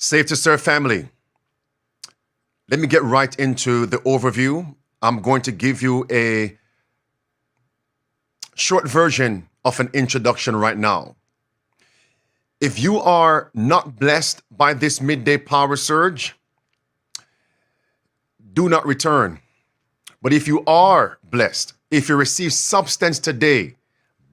Safe to Serve family. Let me get right into the overview. I'm going to give you a short version of an introduction right now. If you are not blessed by this midday power surge, do not return. But if you are blessed, if you receive substance today,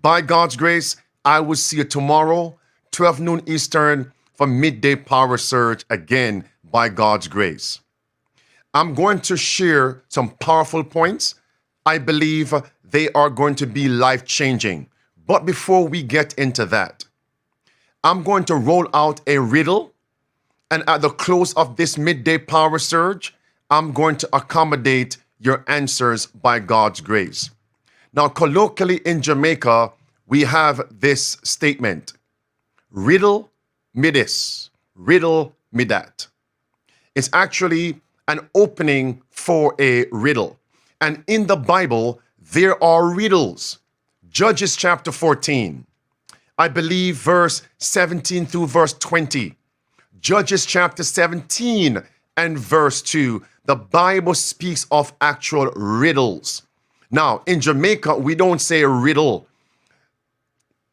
by God's grace, I will see you tomorrow, 12 noon Eastern, for midday power surge again, by God's grace. I'm going to share some powerful points. I believe they are going to be life-changing. But before we get into that, I'm going to roll out a riddle, and at the close of this midday power surge, I'm going to accommodate your answers by God's grace. Now, colloquially in Jamaica, we have this statement: riddle me this, riddle me that. It's actually an opening for a riddle. And in the Bible, there are riddles. Judges chapter 14, I believe verse 17 through verse 20. Judges chapter 17 and verse 2, the Bible speaks of actual riddles. Now, in Jamaica, we don't say riddle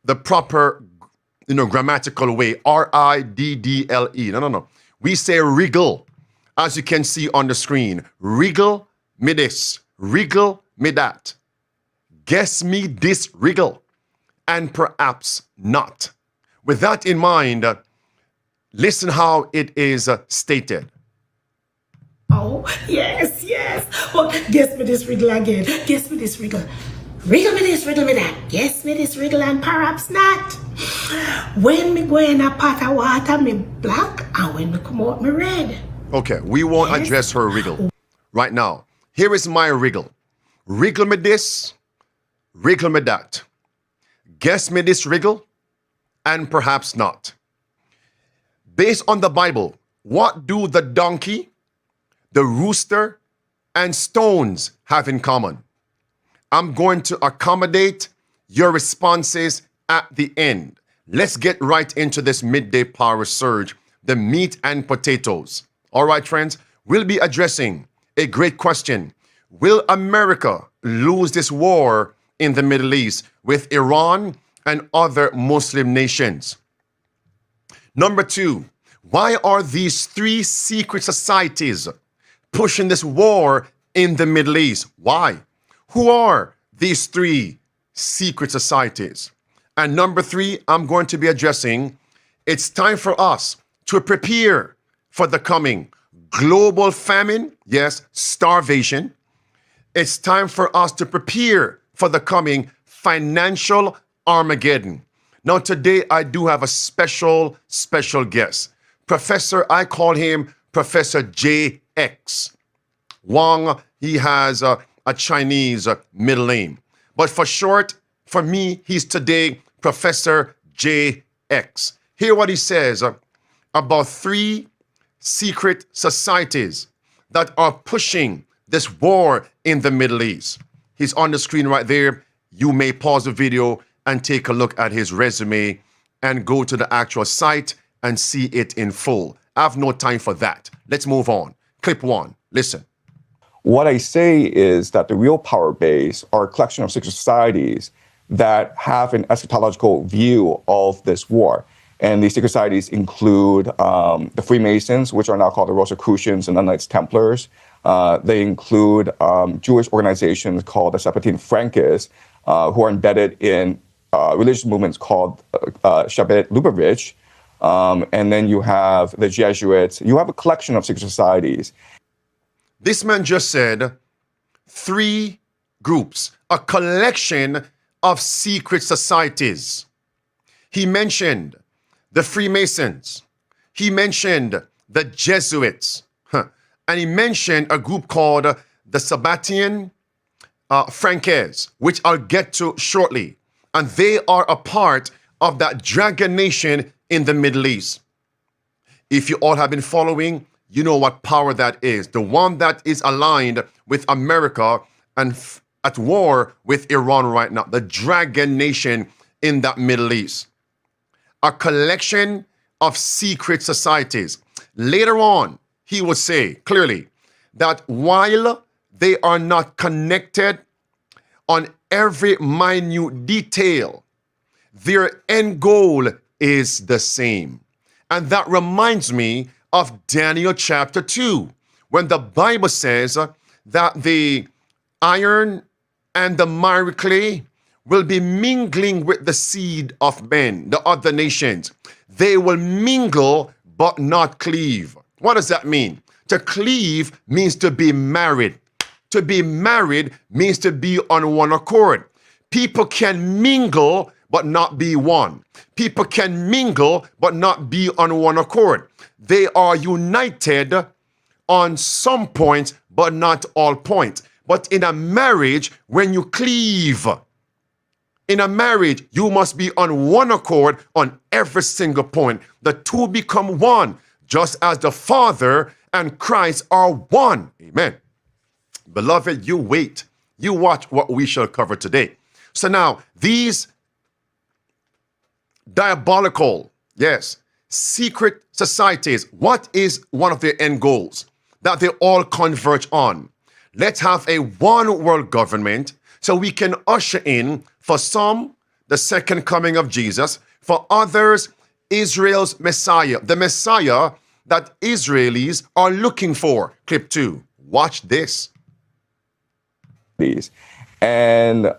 the proper, grammatical way, R-I-D-D-L-E. No. We say wriggle, as you can see on the screen. Wriggle me this, wriggle me that. Guess me this wriggle, and perhaps not. With that in mind, listen how it is stated. Oh, yes. Well, guess me this riddle again. Guess me this riddle. Riddle me this, riddle me that. Guess me this riddle and perhaps not. When me go in a pot of water, me black, and when me come out, me red. Okay, we won't address her wriggle right now. Here is my wriggle. Wriggle me this, wriggle me that. Guess me this wriggle, and perhaps not. Based on the Bible, what do the donkey, the rooster, and stones have in common? I'm going to accommodate your responses at the end. Let's get right into this midday power surge, the meat and potatoes. All right, friends, we'll be addressing a great question. Will America lose this war in the Middle East with Iran and other Muslim nations? Number 2, why are these 3 secret societies pushing this war in the Middle East? Why? Who are these 3 secret societies? And number 3, I'm going to be addressing, it's time for us to prepare for the coming global famine, yes, starvation. It's time for us to prepare for the coming financial Armageddon. Now, today I do have a special guest. Professor, I call him Professor J.X. Wang, he has a Chinese middle name. But for short, for me, he's today Professor J.X. Hear what he says about 3 secret societies that are pushing this war in the Middle East. He's on the screen right there. You may pause the video and take a look at his resume and go to the actual site and see it in full. I have no time for that. Let's move on. Clip 1. Listen. What I say is that the real power base are a collection of secret societies that have an eschatological view of this war. And these secret societies include the Freemasons, which are now called the Rosicrucians and the Knights Templars. They include Jewish organizations called the Sephardim Frankists, who are embedded in religious movements called Shabbat Lubavitch. And then you have the Jesuits. You have a collection of secret societies. This man just said 3 groups, a collection of secret societies. He mentioned the Freemasons. He mentioned the Jesuits. And he mentioned a group called the Sabbatean Franques, which I'll get to shortly. And they are a part of that dragon nation in the Middle East. If you all have been following, you know what power that is. The one that is aligned with America and at war with Iran right now. The dragon nation in that Middle East. A collection of secret societies. Later on, he would say clearly that while they are not connected on every minute detail, their end goal is the same. And that reminds me of Daniel chapter 2, when the Bible says that the iron and the miry clay will be mingling with the seed of men, the other nations. They will mingle but not cleave. What does that mean? To cleave means to be married. To be married means to be on one accord. People can mingle but not be one. People can mingle but not be on one accord. They are united on some points but not all points. But in a marriage, when you cleave, in a marriage, you must be on one accord on every single point. The two become one, just as the Father and Christ are one. Amen. Beloved, you wait. You watch what we shall cover today. So now, these diabolical, yes, secret societies, what is one of their end goals that they all converge on? Let's have a one world government so we can usher in, for some, the second coming of Jesus, for others, Israel's Messiah, the Messiah that Israelis are looking for. Clip 2. Watch this. And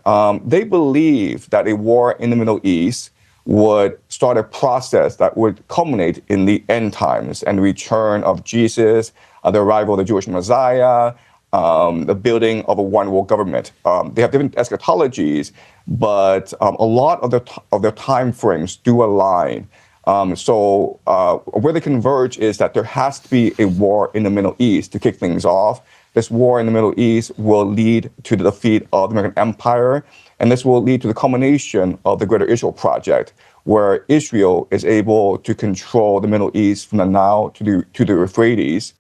they believe that a war in the Middle East would start a process that would culminate in the end times and the return of Jesus, the arrival of the Jewish Messiah, the building of a one world government. They have different eschatologies, but a lot of their time frames do align. So where they converge is that there has to be a war in the Middle East to kick things off. This war in the Middle East will lead to the defeat of the American Empire, and this will lead to the culmination of the Greater Israel Project, where Israel is able to control the Middle East from the Nile to the Euphrates.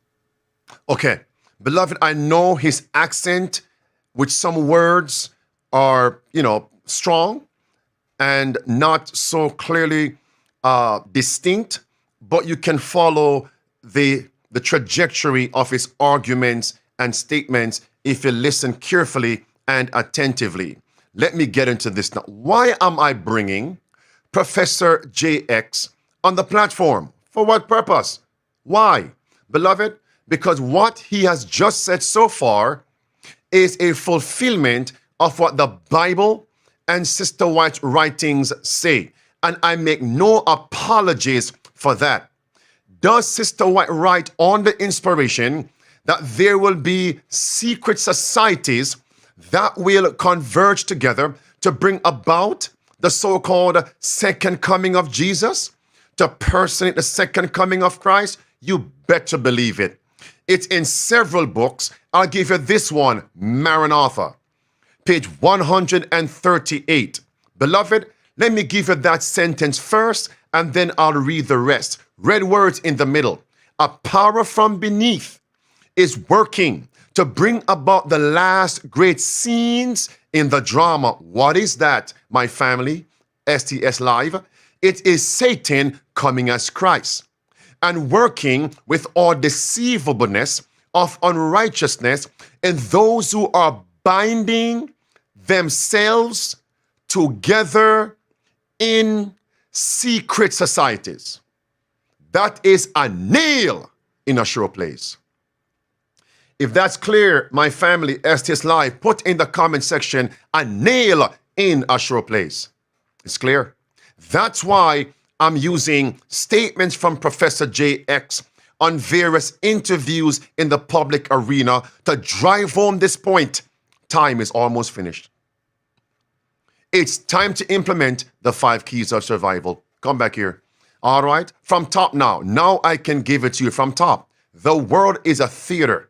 Okay, beloved, I know his accent, with some words are, strong and not so clearly distinct, but you can follow the trajectory of his arguments and statements if you listen carefully and attentively. Let me get into this now. Why am I bringing Professor JX on the platform? For what purpose? Why? Beloved, because what he has just said so far is a fulfillment of what the Bible and Sister White's writings say. And I make no apologies for that. Does Sister White write on the inspiration that there will be secret societies that will converge together to bring about the so-called second coming of Jesus, to personate the second coming of Christ? You better believe it. It's in several books. I'll give you this one, Maranatha, page 138. Beloved, let me give you that sentence first, and then I'll read the rest. Red words in the middle. A power from beneath is working to bring about the last great scenes in the drama. What is that, my family? STS Live. It is Satan coming as Christ and working with all deceivableness of unrighteousness in those who are binding themselves together in secret societies. That is a nail in a sure place. If that's clear, my family, STS Live, put in the comment section, a nail in a sure place. It's clear. That's why I'm using statements from Professor JX on various interviews in the public arena to drive home this point. Time is almost finished. It's time to implement the 5 keys of survival. Come back here. All right, from top now. Now I can give it to you from top. The world is a theater.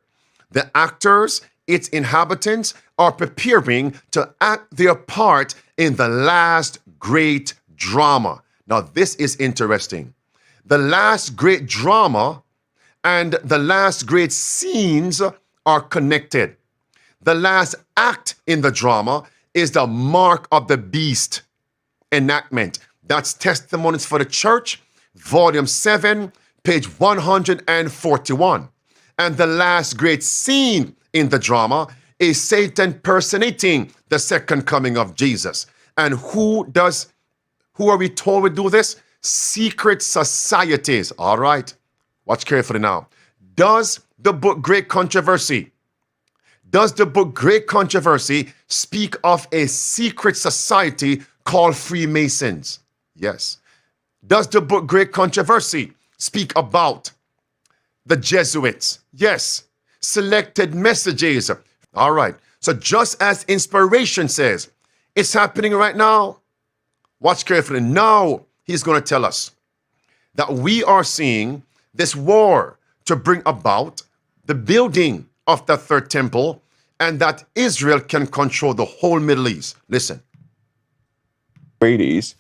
The actors, its inhabitants, are preparing to act their part in the last great drama. Now, this is interesting. The last great drama and the last great scenes are connected. The last act in the drama is the mark of the beast enactment. That's Testimonies for the Church, Volume 7, page 141. And the last great scene in the drama is Satan personating the second coming of Jesus. And who are we told we do this? Secret societies. All right. Watch carefully now. Does the book Great Controversy speak of a secret society called Freemasons? Yes. Does the book Great Controversy speak about the Jesuits? Yes. Selected messages. All right. So just as inspiration says, it's happening right now. Watch carefully. Now he's going to tell us that we are seeing this war to bring about the building of the third temple and that Israel can control the whole Middle East. Listen. Once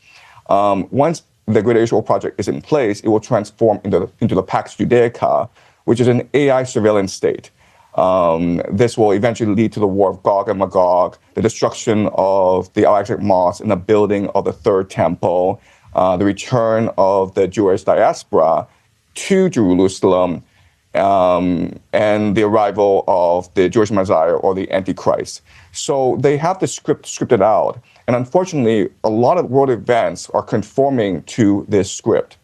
the Great Israel Project is in place, it will transform into the Pax Judaica, which is an AI surveillance state. This will eventually lead to the war of Gog and Magog, the destruction of the Al-Aqsa Mosque, and the building of the Third Temple, the return of the Jewish diaspora to Jerusalem, and the arrival of the Jewish Messiah or the Antichrist. So they have the scripted out. And unfortunately, a lot of world events are conforming to this script.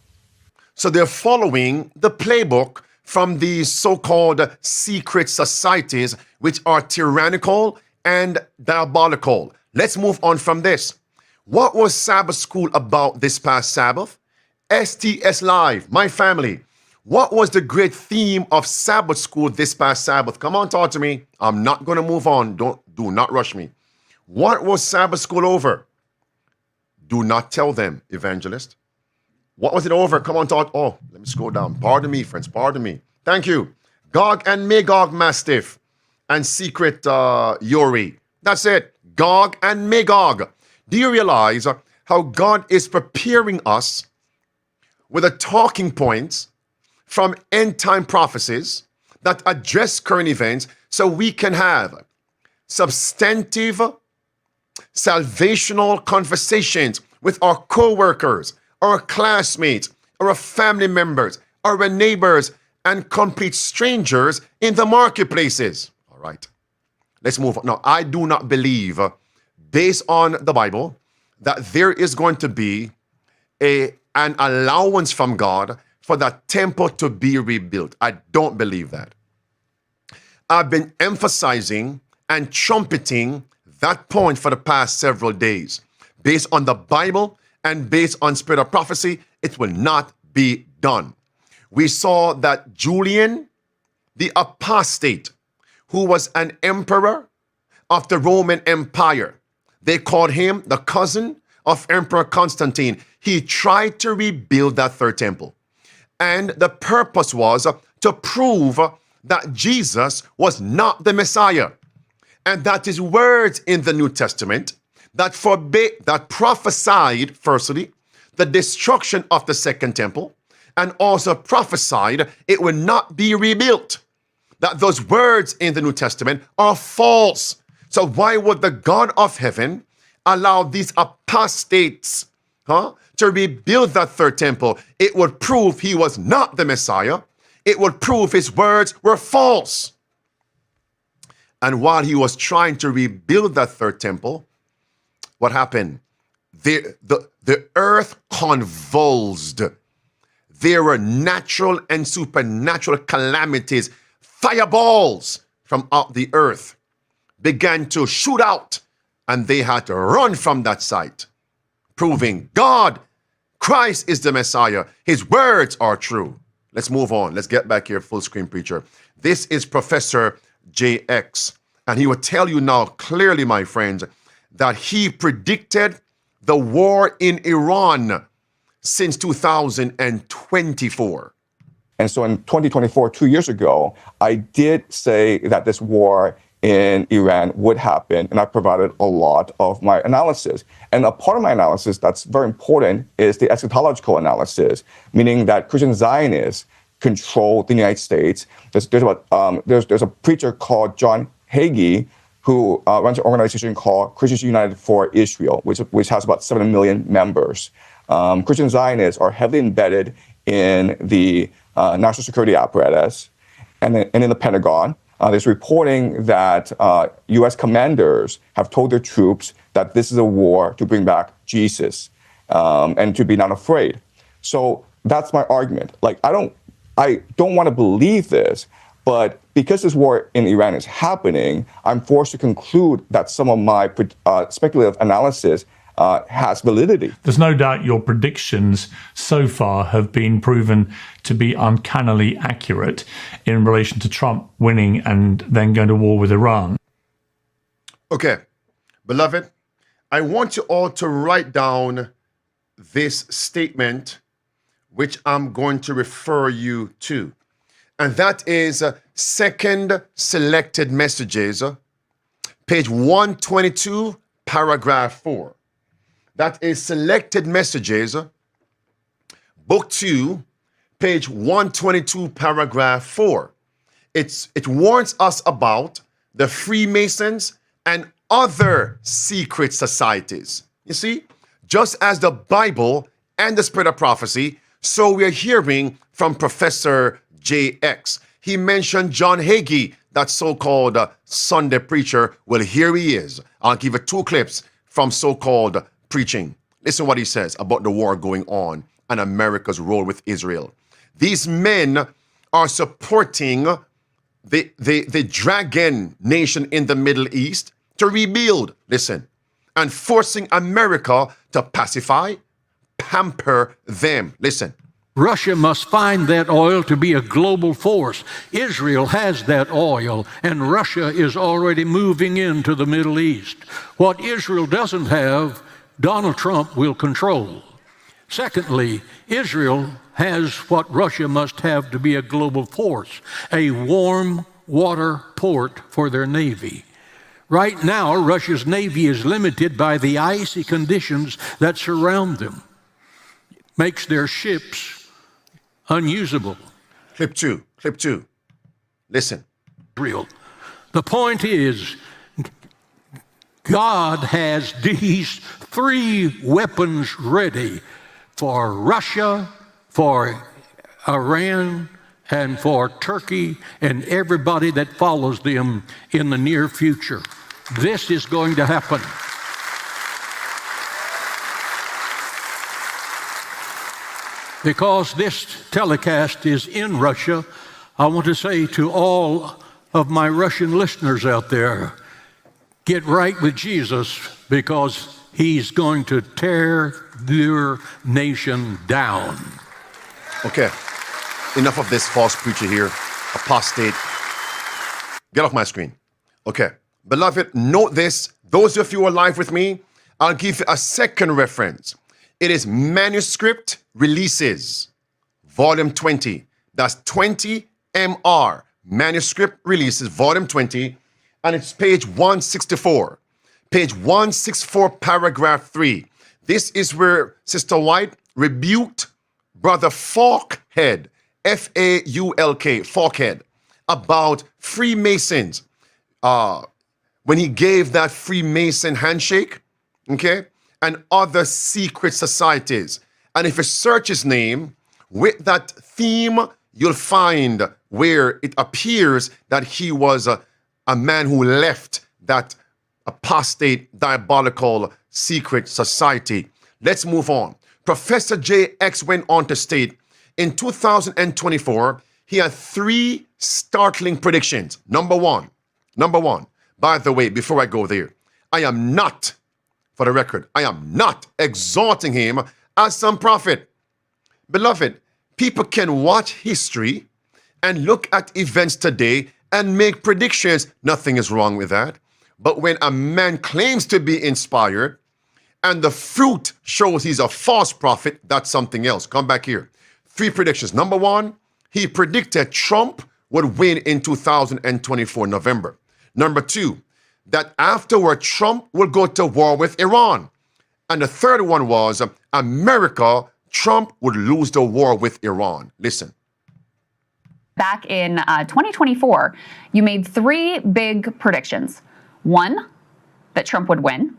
So they're following the playbook from these so-called secret societies, which are tyrannical and diabolical. Let's move on from this. What was Sabbath School about this past Sabbath? STS Live, my family. What was the great theme of Sabbath School this past Sabbath? Come on, talk to me. I'm not going to move on. Do not rush me. What was Sabbath School over? Do not tell them, evangelist. What was it over? Come on, talk. Oh, let me scroll down. Pardon me, friends. Pardon me. Thank you. Gog and Magog Mastiff and Secret Yuri. That's it. Gog and Magog. Do you realize how God is preparing us with the talking points from end-time prophecies that address current events so we can have substantive, salvational conversations with our co-workers, our classmates, our family members, our neighbors, and complete strangers in the marketplaces. All right, let's move on. Now, I do not believe, based on the Bible, that there is going to be an allowance from God for that temple to be rebuilt. I don't believe that. I've been emphasizing and trumpeting that point for the past several days. Based on the Bible and based on spirit of prophecy, it will not be done. We saw that Julian, the apostate, who was an emperor of the Roman Empire, they called him the cousin of Emperor Constantine. He tried to rebuild that third temple. And the purpose was to prove that Jesus was not the Messiah. And that his words in the New Testament that prophesied, firstly, the destruction of the second temple, and also prophesied it would not be rebuilt. That those words in the New Testament are false. So why would the God of heaven allow these apostates to rebuild that third temple? It would prove he was not the Messiah. It would prove his words were false. And while he was trying to rebuild that third temple, what happened? The earth convulsed. There were natural and supernatural calamities. Fireballs from out the earth began to shoot out, and they had to run from that site, proving God, Christ is the Messiah. His words are true. Let's move on. Let's get back here, full screen preacher. This is Professor JX, and he will tell you now clearly, my friends, that he predicted the war in Iran since 2024. And so in 2024, 2 years ago, I did say that this war in Iran would happen, and I provided a lot of my analysis. And a part of my analysis that's very important is the eschatological analysis, meaning that Christian Zionists control the United States. There's a preacher called John Hagee who runs an organization called Christians United for Israel, which has about 7 million members. Christian Zionists are heavily embedded in the national security apparatus and in the Pentagon. There's reporting that U.S. commanders have told their troops that this is a war to bring back Jesus and to be not afraid. So that's my argument. Like, I don't want to believe this, but because this war in Iran is happening, I'm forced to conclude that some of my speculative analysis has validity. There's no doubt your predictions so far have been proven to be uncannily accurate in relation to Trump winning and then going to war with Iran. Okay, beloved, I want you all to write down this statement, which I'm going to refer you to. And that is Second Selected Messages, page 122, paragraph 4. That is Selected Messages, book 2, page 122, paragraph 4. It warns us about the Freemasons and other secret societies. You see, just as the Bible and the Spirit of Prophecy, so we're hearing from Professor J.X. He mentioned John Hagee, that so-called Sunday preacher. Well, here he is. I'll give you 2 clips from so-called preaching. Listen what he says about the war going on and America's role with Israel. These men are supporting the dragon nation in the Middle East to rebuild, listen, and forcing America to pacify, pamper them. Listen. Russia must find that oil to be a global force. Israel has that oil, and Russia is already moving into the Middle East. What Israel doesn't have, Donald Trump will control. Secondly, Israel has what Russia must have to be a global force, a warm water port for their navy. Right now, Russia's navy is limited by the icy conditions that surround them, makes their ships unusable. Clip 2. Listen. Real. The point is, God has these 3 weapons ready for Russia, for Iran, and for Turkey, and everybody that follows them in the near future. This is going to happen. Because this telecast is in Russia, I want to say to all of my Russian listeners out there, get right with Jesus, because he's going to tear their nation down. Okay, enough of this false preacher here, apostate. Get off my screen. Okay, beloved, note this. Those of you who are live with me, I'll give you a second reference. It is Manuscript Releases, Volume 20. That's 20 MR, Manuscript Releases, Volume 20, and it's page 164. Page 164, paragraph 3. This is where Sister White rebuked Brother Falkhead, F-A-U-L-K, Falkhead, about Freemasons when he gave that Freemason handshake, okay, and other secret societies. And if you search his name with that theme, you'll find where it appears that he was a man who left that apostate, diabolical, secret society. Let's move on. Professor J.X. went on to state, in 2024, he had 3 startling predictions. Number one, by the way, before I go there, I am not, for the record, I am not exalting him as some prophet. Beloved, people can watch history and look at events today and make predictions. Nothing is wrong with that. But when a man claims to be inspired and the fruit shows he's a false prophet, that's something else. Come back here. 3 predictions. Number 1, he predicted Trump would win in 2024, November. Number 2, that afterward Trump will go to war with Iran. And the third one was Trump would lose the war with Iran. Listen. Back in 2024, you made 3 big predictions. 1, that Trump would win.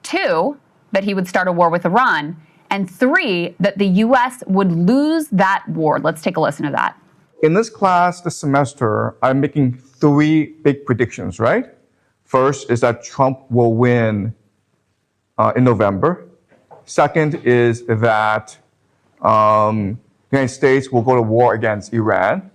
2, that he would start a war with Iran. and 3, that the U.S. would lose that war. Let's take a listen to that. In this class this semester, I'm making 3 big predictions, right? First is that Trump will win in November. Second is that the United States will go to war against Iran.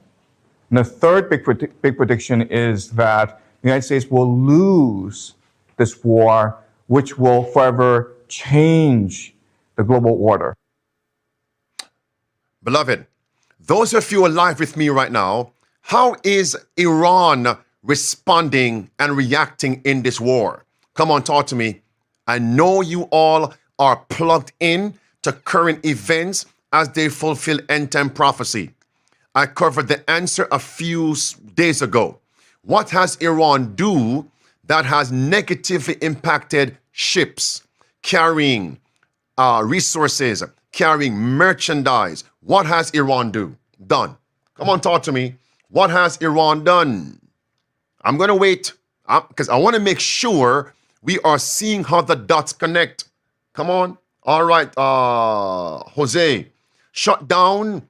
And the third big prediction is that the United States will lose this war, which will forever change the global order. Beloved, those of you alive with me right now, how is Iran responding and reacting in this war? Come on, talk to me. I know you all are plugged in to current events as they fulfill end-time prophecy. I covered the answer a few days ago. What has Iran do that has negatively impacted ships carrying resources, carrying merchandise? What has Iran done? Come on, talk to me. What has Iran done? I'm going to wait because I want to make sure we are seeing how the dots connect. Come on. All right, Jose. Shut down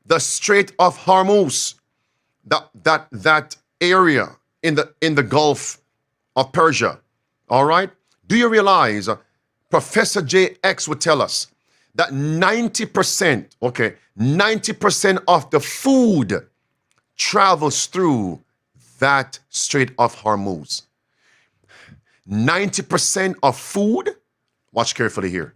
the Strait of Hormuz, that area in the Gulf of Persia. All right. Do you realize Professor JX would tell us that 90% of the food travels through that Strait of Hormuz. 90% of food. Watch carefully here.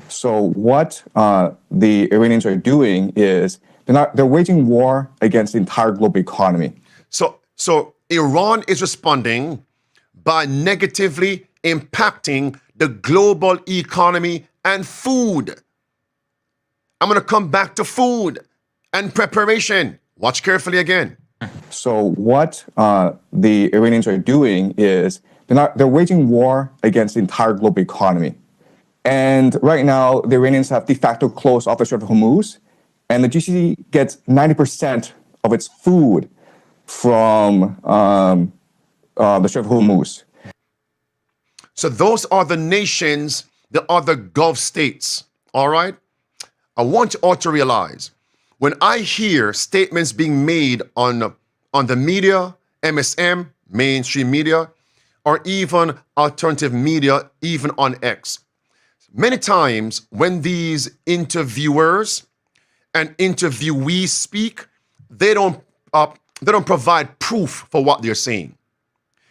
So what the Iranians are doing is they're waging war against the entire global economy. So Iran is responding by negatively impacting the global economy and food. I'm going to come back to food and preparation. Watch carefully again. So what the Iranians are doing is they're waging war against the entire global economy. And right now, the Iranians have de facto closed off the Strait of Hormuz, and the GCC gets 90% of its food from the Strait of Hormuz. So those are the nations, the other Gulf states, all right? I want you all to realize, when I hear statements being made on the media, MSM, mainstream media, or even alternative media, even on X, many times when these interviewers and interviewees speak, they don't provide proof for what they're saying.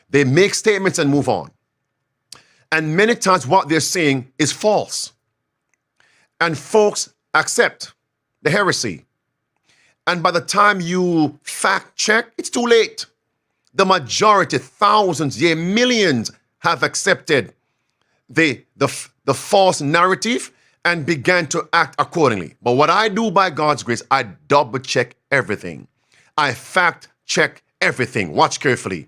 They make statements and move on. And many times what they're saying is false. And folks accept the heresy. And by the time you fact check, it's too late. The majority, thousands, yeah, millions have accepted the false narrative and began to act accordingly. But what I do by God's grace, I double check everything. I fact check everything. Watch carefully.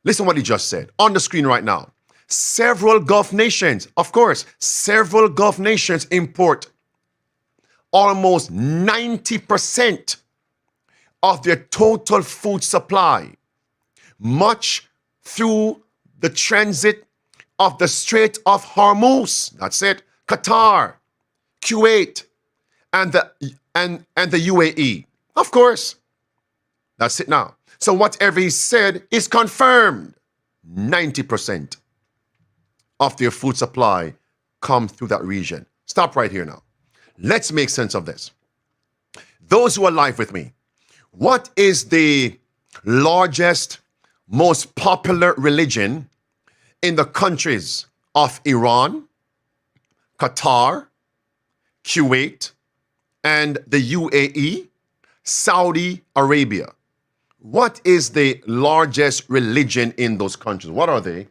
Listen what he just said on the screen right now. Several Gulf nations, of course, several Gulf nations import almost 90% of their total food supply, much through the transit of the Strait of Hormuz. That's it. Qatar, Kuwait, and the UAE. Of course. That's it now. So whatever he said is confirmed. 90% of their food supply come through that region. Stop right here now. Let's make sense of this. Those who are live with me, what is the largest, most popular religion in the countries of Iran, Qatar, Kuwait, and the UAE, Saudi Arabia? What is the largest religion in those countries? What are they?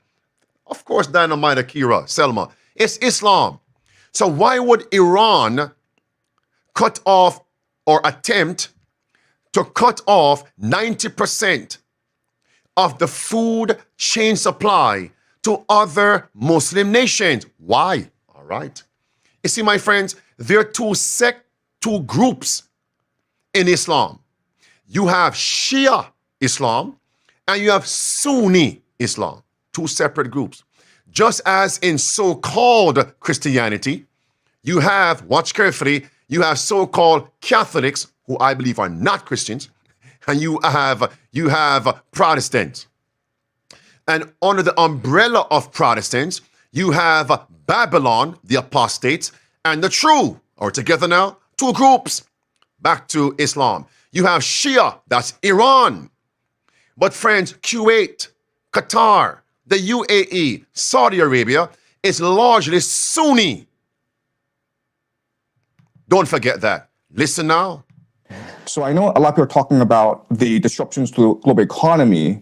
Of course, Dynamite, Akira, Selma. It's Islam. So why would Iran cut off or attempt to cut off 90% of the food chain supply to other Muslim nations? Why? All right. You see, my friends, there are two groups in Islam. You have Shia Islam and you have Sunni Islam, two separate groups. Just as in so-called Christianity, you have, watch carefully, you have so-called Catholics, who I believe are not Christians, and you have Protestants. And under the umbrella of Protestants, you have Babylon, the apostates, and the true, or together now, two groups, back to Islam. You have Shia, that's Iran. But friends, Kuwait, Qatar, the UAE, Saudi Arabia is largely Sunni. Don't forget that. Listen now. So I know a lot of people are talking about the disruptions to the global economy,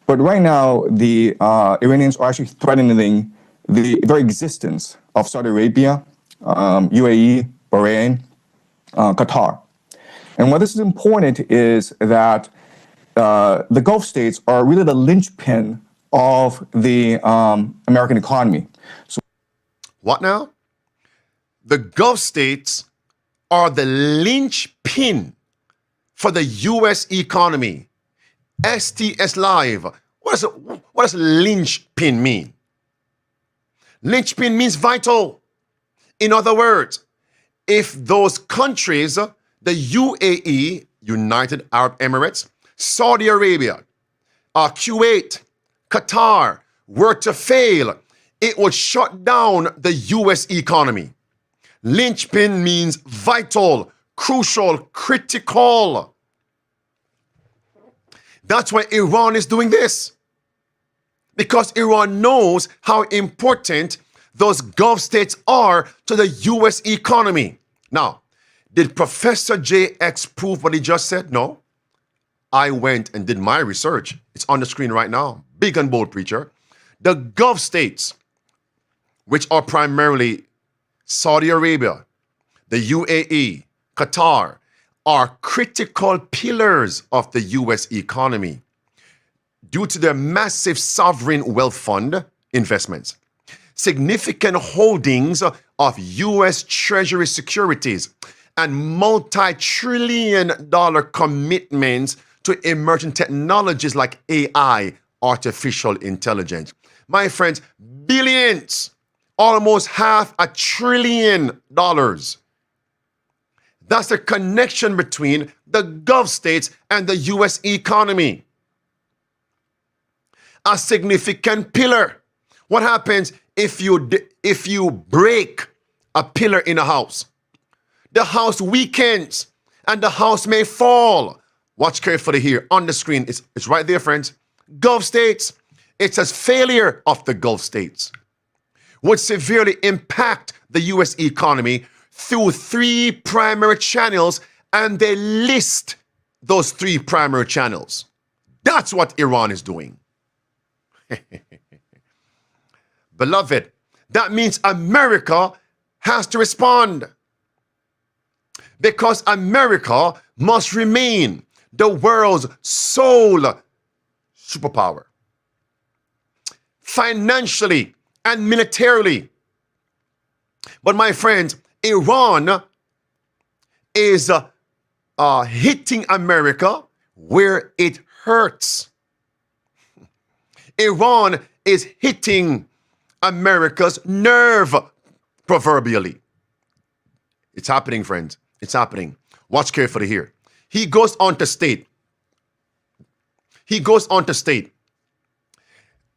but right now the Iranians are actually threatening the very existence of Saudi Arabia, UAE, Bahrain, Qatar. And why this is important is that the Gulf states are really the linchpin of the American economy. So, what now? The Gulf states are the linchpin for the U.S. economy. STS Live. What does linchpin mean? Linchpin means vital. In other words, if those countries, the UAE, United Arab Emirates, Saudi Arabia, Kuwait, Qatar, were to fail, it would shut down the U.S. economy. Linchpin means vital, crucial, critical. That's why Iran is doing this. Because Iran knows how important those Gulf states are to the U.S. economy. Now, did Professor JX prove what he just said? No. I went and did my research. It's on the screen right now. Big and bold, preacher. The Gulf states, which are primarily Saudi Arabia, the UAE, Qatar, are critical pillars of the U.S. economy due to their massive sovereign wealth fund investments, significant holdings of U.S. Treasury securities, and multi-trillion-dollar commitments to emerging technologies like AI, artificial intelligence. My friends, billions, almost $500 billion. That's the connection between the Gulf states and the U.S. economy. A significant pillar. What happens if you break a pillar in a house? The house weakens and the house may fall. Watch carefully here on the screen. It's right there, friends. Gulf states. It says failure of the Gulf states would severely impact the U.S. economy through three primary channels, and they list those three primary channels. That's what Iran is doing. Beloved, that means America has to respond, because America must remain the world's sole superpower, financially and militarily. But my friends, Iran is hitting America where it hurts. Iran is hitting America's nerve, proverbially. It's happening, friends. It's happening. Watch carefully here. He goes on to state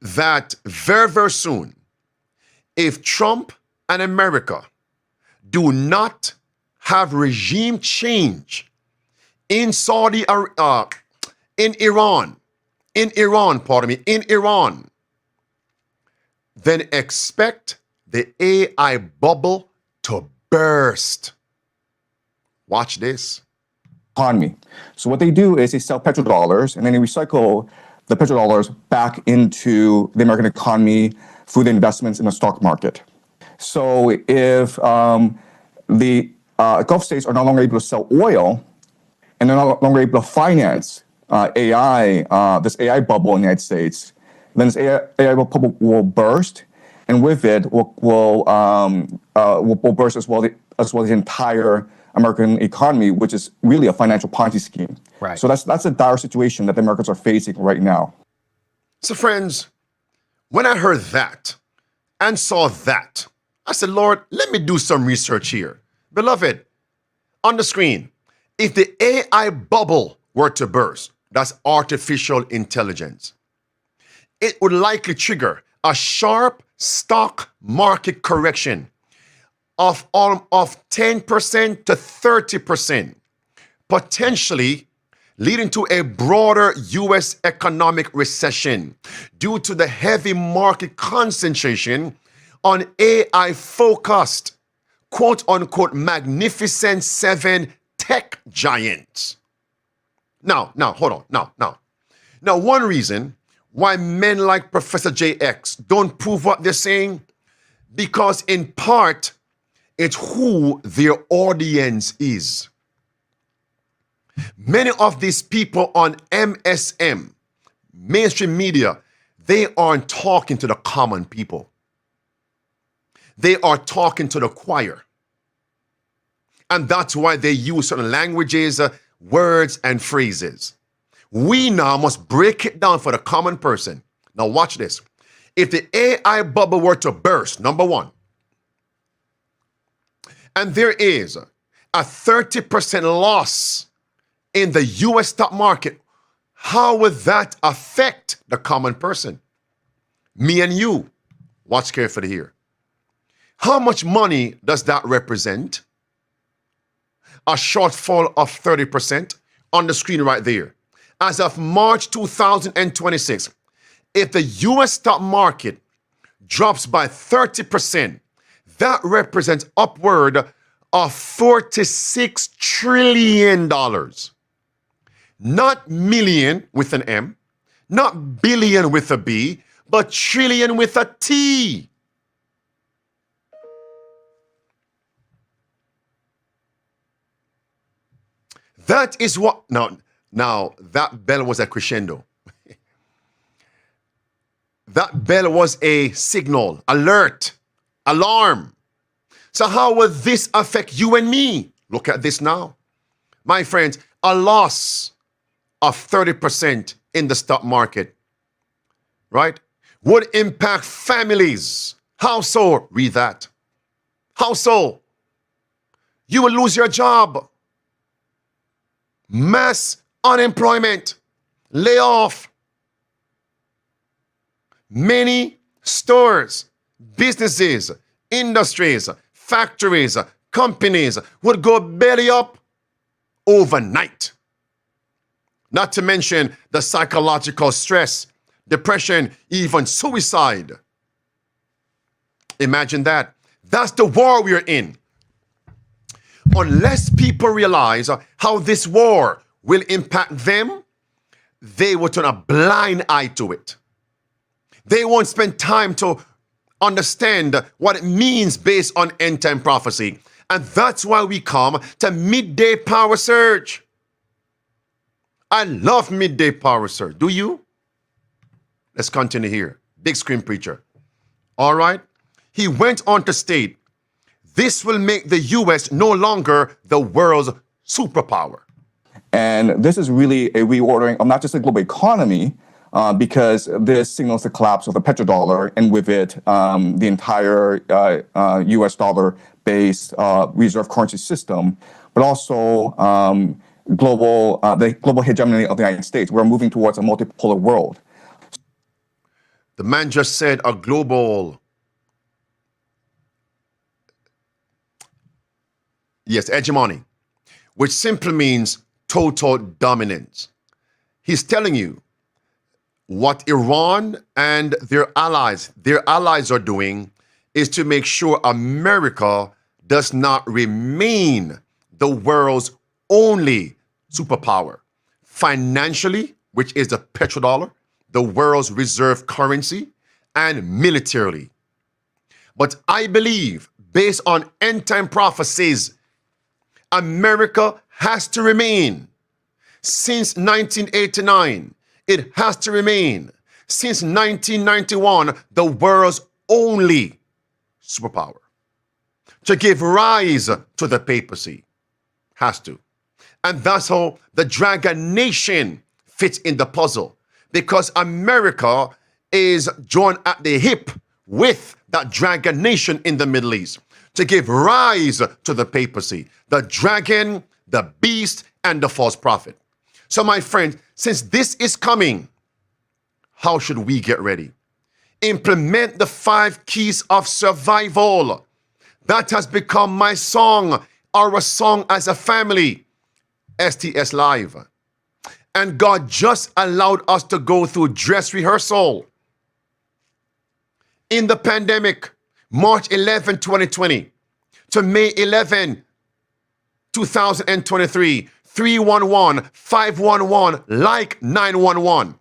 that very, very soon, if Trump and America do not have regime change in Iran, then expect the AI bubble to burst. Watch this. Economy. So what they do is they sell petrodollars and then they recycle the petrodollars back into the American economy through the investments in the stock market. So if the Gulf states are no longer able to sell oil and they're no longer able to finance AI, this AI bubble in the United States, then this AI bubble will burst, and with it will burst as well the entire American economy, which is really a financial Ponzi scheme. Right. So that's a dire situation that the Americans are facing right now. So friends, when I heard that, and saw that. I said, Lord, let me do some research here. Beloved, on the screen, if the AI bubble were to burst, that's artificial intelligence, it would likely trigger a sharp stock market correction of 10% to 30%, potentially leading to a broader U.S. economic recession due to the heavy market concentration on AI-focused, quote-unquote, magnificent seven tech giants. Now, hold on. Now, one reason why men like Professor JX don't prove what they're saying, because in part, it's who their audience is. Many of these people on MSM, mainstream media, they aren't talking to the common people. They are talking to the choir. And that's why they use certain languages, words, and phrases. We now must break it down for the common person. Now watch this. If the AI bubble were to burst, number one, and there is a 30% loss in the US stock market, how would that affect the common person? Me and you. Watch carefully here. How much money does that represent? A shortfall of 30% on the screen right there. As of March 2026, if the US stock market drops by 30%, that represents upward of $46 trillion. Not million with an M, not billion with a B, but trillion with a T. That is what, now that bell was a crescendo. That bell was a signal, alert, alarm. So how will this affect you and me? Look at this now. My friends, a loss of 30% in the stock market, right, would impact families. How so? Read that. How so? You will lose your job. Mass unemployment, layoff. Many stores, businesses, industries, factories, companies would go belly up overnight. Not to mention the psychological stress, depression, even suicide. Imagine that. That's the war we're in. Unless people realize how this war will impact them, they will turn a blind eye to it. They won't spend time to understand what it means based on end-time prophecy. And that's why we come to Midday Power Surge. I love Midday Power Surge. Do you? Let's continue here. Big screen preacher. All right. He went on to state, this will make the U.S. no longer the world's superpower. And this is really a reordering of not just the global economy, because this signals the collapse of the petrodollar, and with it, the entire U.S. dollar-based reserve currency system, but also the global hegemony of the United States. We're moving towards a multipolar world. The man just said a global, hegemony, which simply means total dominance. He's telling you what Iran and their allies are doing is to make sure America does not remain the world's only superpower. Financially, which is the petrodollar, the world's reserve currency, and militarily. But I believe, based on end-time prophecies, America has to remain. Since 1989, it has to remain. Since 1991, the world's only superpower. To give rise to the papacy. Has to. And that's how the dragon nation fits in the puzzle. Because America is joined at the hip with that dragon nation in the Middle East to give rise to the papacy, the dragon, the beast, and the false prophet. So, my friend, since this is coming, how should we get ready? Implement the 5 keys of survival. That has become my song, our song as a family, STS Live. And God just allowed us to go through dress rehearsal. In the pandemic, March 11, 2020 to May 11, 2023, 311, 511, like 911.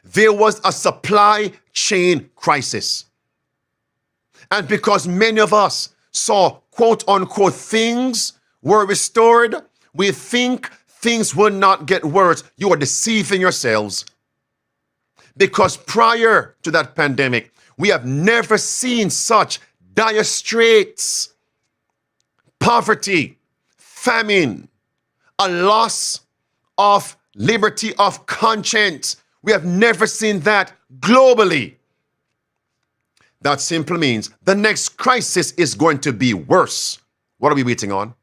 There was a supply chain crisis. And because many of us saw quote unquote things were restored, we think things will not get worse. You are deceiving yourselves. Because prior to that pandemic, we have never seen such dire straits, poverty, famine, a loss of liberty of conscience. We have never seen that globally. That simply means the next crisis is going to be worse. What are we waiting on?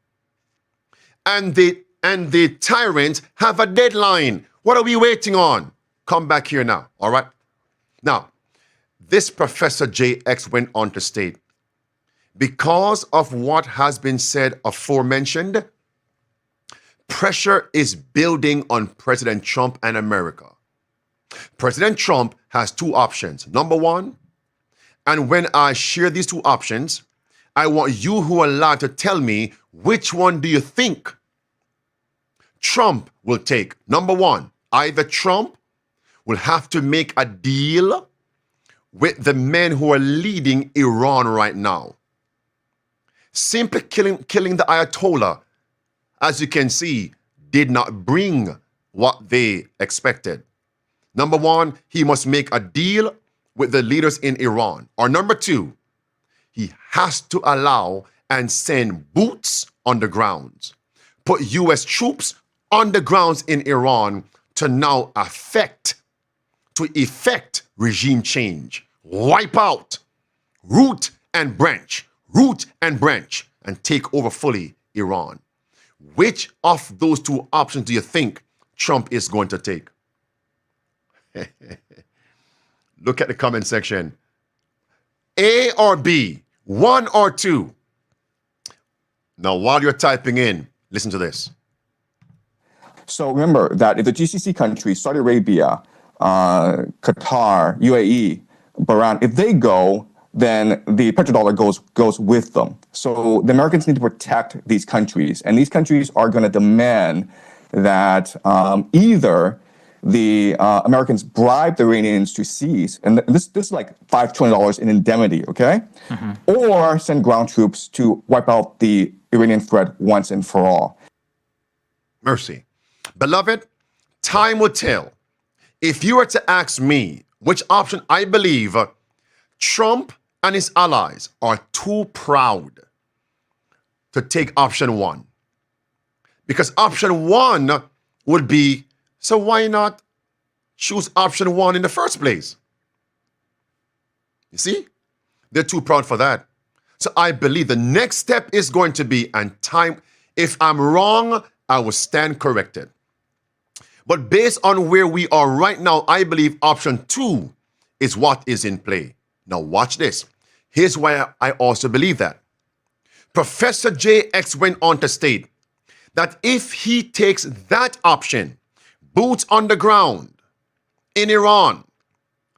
And the tyrants have a deadline. What are we waiting on? Come back here now, all right? Now, this Professor JX went on to state, because of what has been said aforementioned, pressure is building on President Trump and America. President Trump has 2 options. Number 1, and when I share these 2 options, I want you who are allowed to tell me which one do you think Trump will take. Number 1, either Trump will have to make a deal with the men who are leading Iran right now. Simply killing the Ayatollah, as you can see, did not bring what they expected. Number 1, he must make a deal with the leaders in Iran. Or number 2, he has to allow and send boots on the ground, put U.S. troops on the grounds in Iran to now effect regime change, wipe out, root and branch, and take over fully Iran. Which of those 2 options do you think Trump is going to take? Look at the comment section. A or B, 1 or 2. Now, while you're typing in, listen to this. So remember that if the GCC countries, Saudi Arabia, Qatar, UAE, Bahrain, if they go, then the petrodollar goes with them. So the Americans need to protect these countries, and these countries are going to demand that either the Americans bribe the Iranians to cease, and this is like $5 trillion in indemnity, okay? Or send ground troops to wipe out the Iranian threat once and for all. Mercy. Beloved, time will tell. If you were to ask me which option I believe, Trump and his allies are too proud to take option 1. Because option 1 would be, so why not choose option 1 in the first place? You see? They're too proud for that. So I believe the next step is going to be, and time, if I'm wrong, I will stand corrected. But based on where we are right now, I believe option 2 is what is in play. Now watch this. Here's why I also believe that. Professor JX went on to state that if he takes that option, boots on the ground in Iran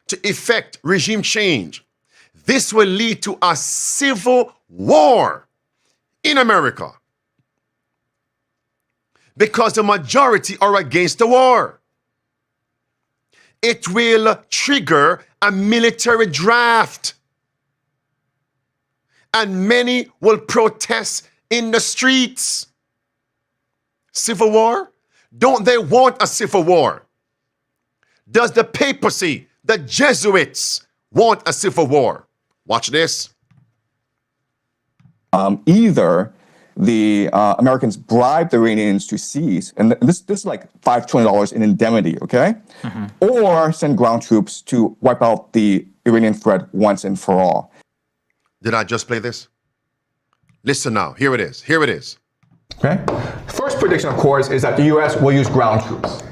to effect regime change, this will lead to a civil war in America. Because the majority are against the war. It will trigger a military draft. And many will protest in the streets. Civil war? Don't they want a civil war? Does the papacy, the Jesuits, want a civil war? Watch this. Either the Americans bribed the Iranians to seize, and this is like $5 trillion in indemnity, okay? Or send ground troops to wipe out the Iranian threat once and for all. Did I just play this? Listen now. Here it is. Here it is. Okay. First prediction, of course, is that the U.S. will use ground troops,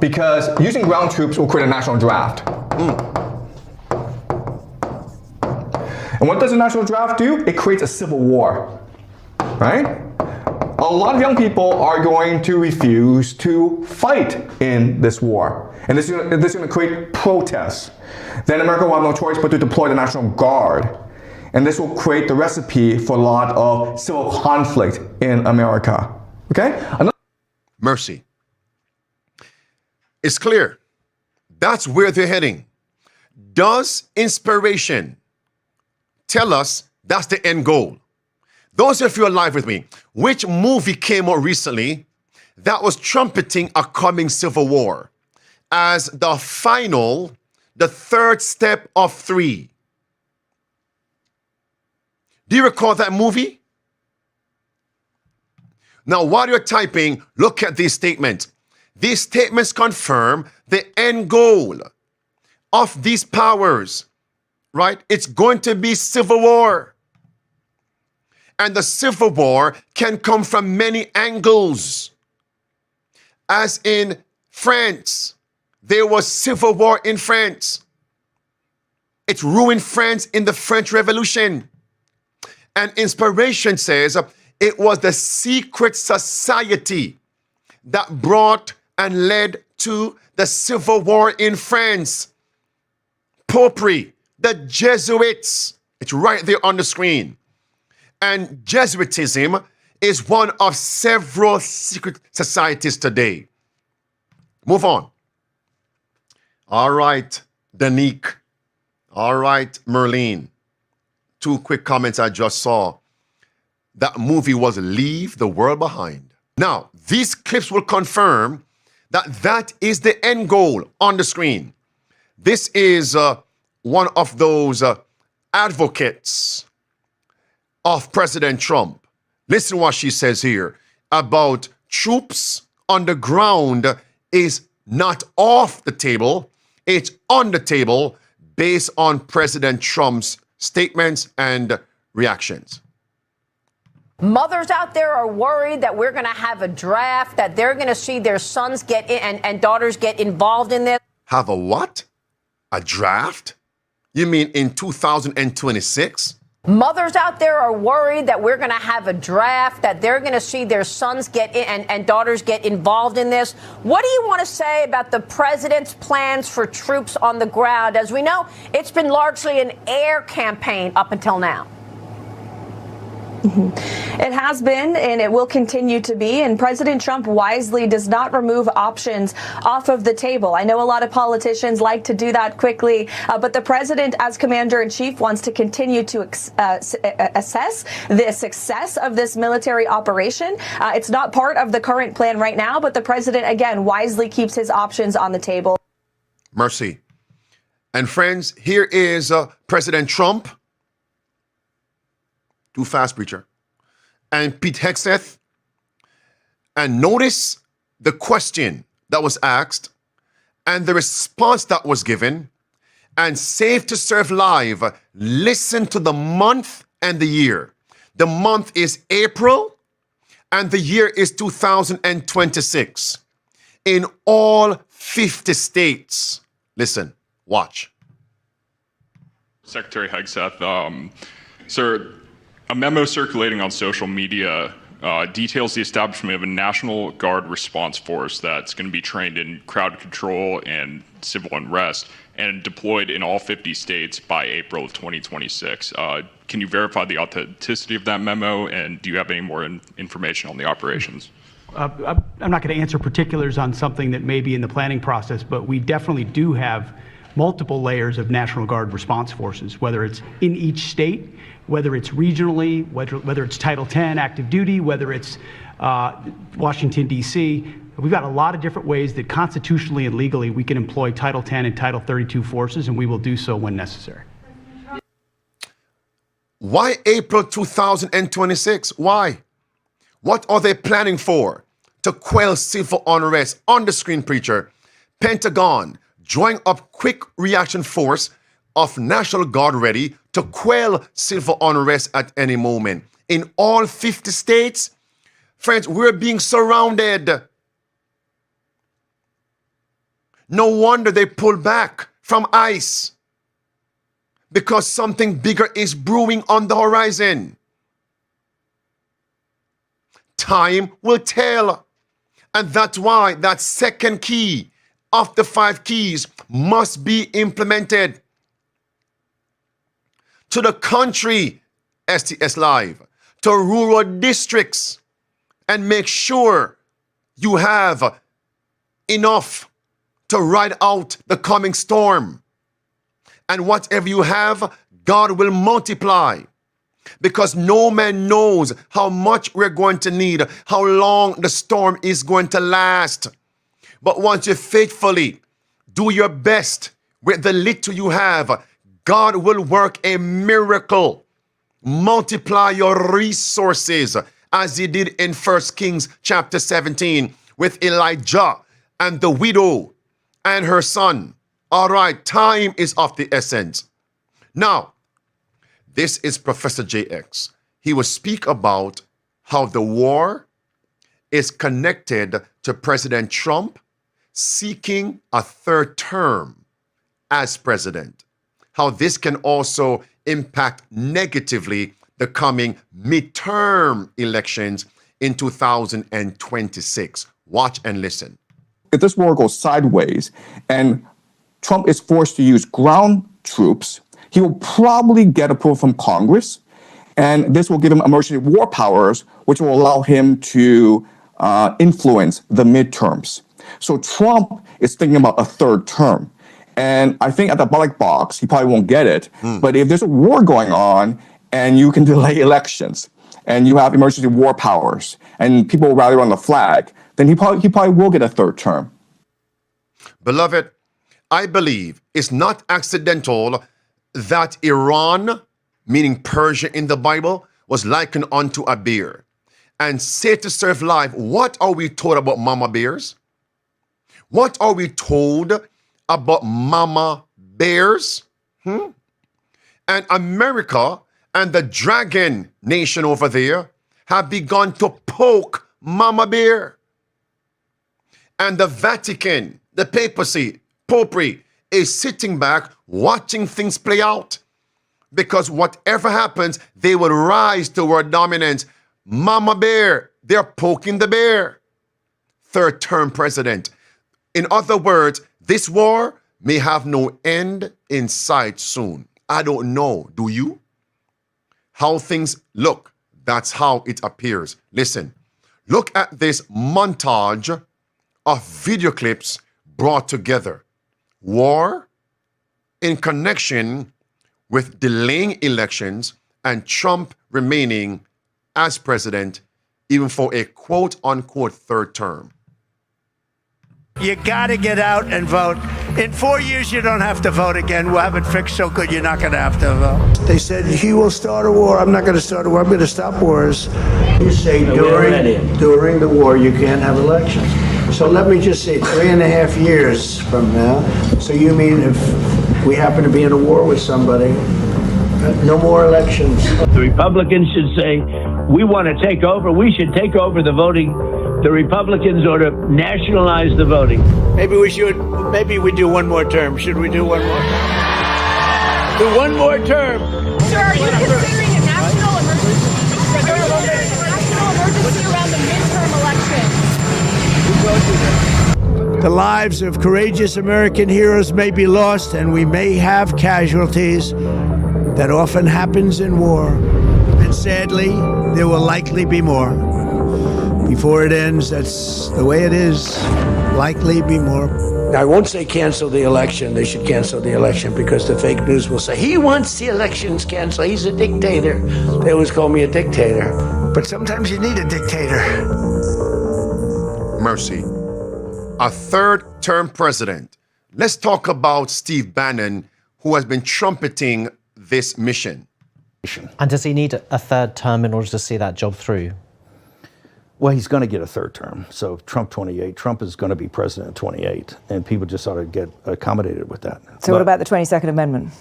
because using ground troops will create a national draft. And what does a national draft do? It creates a civil war, right? A lot of young people are going to refuse to fight in this war. And this is going to create protests. Then America will have no choice but to deploy the National Guard. And this will create the recipe for a lot of civil conflict in America. Okay? Mercy. It's clear. That's where they're heading. Does inspiration tell us that's the end goal? Those of you alive with me, which movie came out recently that was trumpeting a coming civil war as the final, the third step of 3? Do you recall that movie? Now, while you're typing, look at these statements. These statements confirm the end goal of these powers, right? It's going to be civil war. And the civil war can come from many angles. As in France, there was civil war in France. It ruined France in the French Revolution. And inspiration says it was the secret society that brought and led to the civil war in France. Popery, the Jesuits. It's right there on the screen. And Jesuitism is one of several secret societies today. Move on. All right, Danique. All right, Merlene. 2 quick comments I just saw. That movie was Leave the World Behind. Now, these clips will confirm that that is the end goal on the screen. This is one of those advocates of President Trump. Listen what she says here about troops on the ground is not off the table. It's on the table based on President Trump's statements and reactions. Mothers out there are worried that we're going to have a draft, that they're going to see their sons get in and daughters get involved in this. Have a what? A draft? You mean in 2026? Mothers out there are worried that we're going to have a draft, that they're going to see their sons get in and daughters get involved in this. What do you want to say about the president's plans for troops on the ground? As we know, it's been largely an air campaign up until now. It has been, and it will continue to be, and President Trump wisely does not remove options off of the table. I know a lot of politicians like to do that quickly, but the president, as commander-in-chief, wants to continue to assess the success of this military operation. It's not part of the current plan right now, but the president, again, wisely keeps his options on the table. Mercy. And friends, here is President Trump. Too fast, preacher. And Pete Hegseth. And notice the question that was asked and the response that was given. And Save to Serve Live, listen to the month and the year. The month is April and the year is 2026. In all 50 states. Listen, watch. Secretary Hegseth, sir, a memo circulating on social media details the establishment of a National Guard response force that's going to be trained in crowd control and civil unrest and deployed in all 50 states by April of 2026. Can you verify the authenticity of that memo, and do you have any more information on the operations? I'm not going to answer particulars on something that may be in the planning process, but we definitely do have multiple layers of National Guard response forces, whether it's in each state, whether it's regionally, whether it's Title 10 active duty, whether it's Washington, D.C. We've got a lot of different ways that constitutionally and legally we can employ Title 10 and Title 32 forces, and we will do so when necessary. Why April 2026? Why? What are they planning for? To quell civil unrest. On the screen, preacher. Pentagon drawing up quick reaction force of National Guard ready to quell civil unrest at any moment. In all 50 states, friends, we're being surrounded. No wonder they pull back from ICE, because something bigger is brewing on the horizon. Time will tell. And that's why that second key of the 5 keys must be implemented. To the country, STS Live, to rural districts, and make sure you have enough to ride out the coming storm. And whatever you have, God will multiply. Because no man knows how much we're going to need, how long the storm is going to last. But once you faithfully do your best with the little you have, God will work a miracle. Multiply your resources as he did in 1 Kings chapter 17 with Elijah and the widow and her son. All right, time is of the essence. Now, this is Professor JX. He will speak about how the war is connected to President Trump seeking a 3rd term as president. How this can also impact negatively the coming midterm elections in 2026. Watch and listen. If this war goes sideways and Trump is forced to use ground troops, he will probably get approval from Congress, and this will give him emergency war powers, which will allow him to influence the midterms. So Trump is thinking about a 3rd term. And I think at the ballot box, he probably won't get it. But if there's a war going on and you can delay elections and you have emergency war powers and people rally around the flag, then he probably will get a 3rd term. Beloved, I believe it's not accidental that Iran, meaning Persia in the Bible, was likened unto a bear. And say to serve life, what are we told about mama bears? What are we told about mama bears? And America and the dragon nation over there have begun to poke mama bear. And the Vatican, the papacy, popery, is sitting back watching things play out. Because whatever happens, they will rise toward dominance. Mama bear, they're poking the bear. 3rd term president. In other words, this war may have no end in sight soon. I don't know, do you? How things look, that's how it appears. Listen, look at this montage of video clips brought together. War in connection with delaying elections and Trump remaining as president, even for a quote-unquote 3rd term. You got to get out and vote. In 4 years, you don't have to vote again. We'll have it fixed so good you're not going to have to vote. They said, he will start a war. I'm not going to start a war. I'm going to stop wars. You say during the war, you can't have elections. So let me just say 3.5 years from now. So you mean if we happen to be in a war with somebody, no more elections? The Republicans should say, we want to take over. We should take over the voting. The Republicans ought to nationalize the voting. Maybe we should. Maybe we do one more term. Should we do one more? Do one more term. Sir, are you considering a national emergency? National emergency around the midterm election? The lives of courageous American heroes may be lost, and we may have casualties. That often happens in war. And sadly, there will likely be more. Before it ends, that's the way it is. Likely be more. I won't say cancel the election. They should cancel the election because the fake news will say, he wants the elections canceled. He's a dictator. They always call me a dictator. But sometimes you need a dictator. Mercy. A 3rd term president. Let's talk about Steve Bannon, who has been trumpeting this mission. And does he need a third term in order to see that job through? Well, he's going to get a third term. So Trump 28, Trump is going to be president at 28, and people just ought to get accommodated with that. So what about the 22nd Amendment?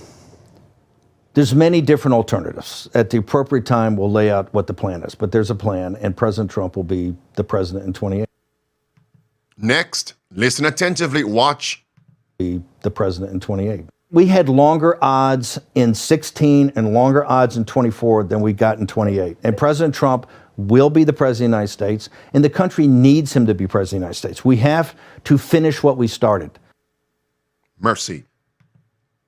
There's many different alternatives. At the appropriate time, we'll lay out what the plan is, but there's a plan, and President Trump will be the president in 28. Next, listen attentively, watch. Be the president in 28. We had longer odds in 16 and longer odds in 24 than we got in 28. And President Trump will be the president of the United States, and the country needs him to be president of the United States. We have to finish what we started. Mercy.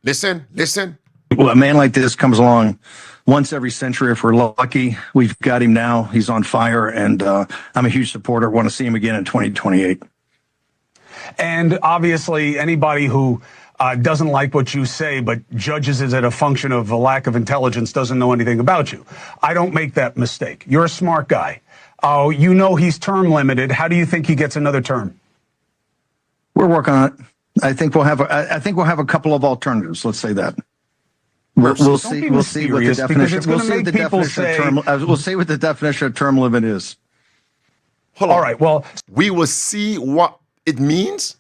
Listen, listen. Well, a man like this comes along once every century if we're lucky. We've got him now. He's on fire, and I'm a huge supporter. Want to see him again in 2028. And obviously, anybody who doesn't like what you say but judges it as a function of a lack of intelligence doesn't know anything about you. I don't make that mistake. You're a smart guy. You know he's term limited. How do you think he gets another term? We're working on it. I think we'll have a couple of alternatives. Let's say that. We'll see. We'll see what the definition. We'll see what the definition of term. We'll see what the definition of term limit is. Hold on. All right. Well, we will see what it means.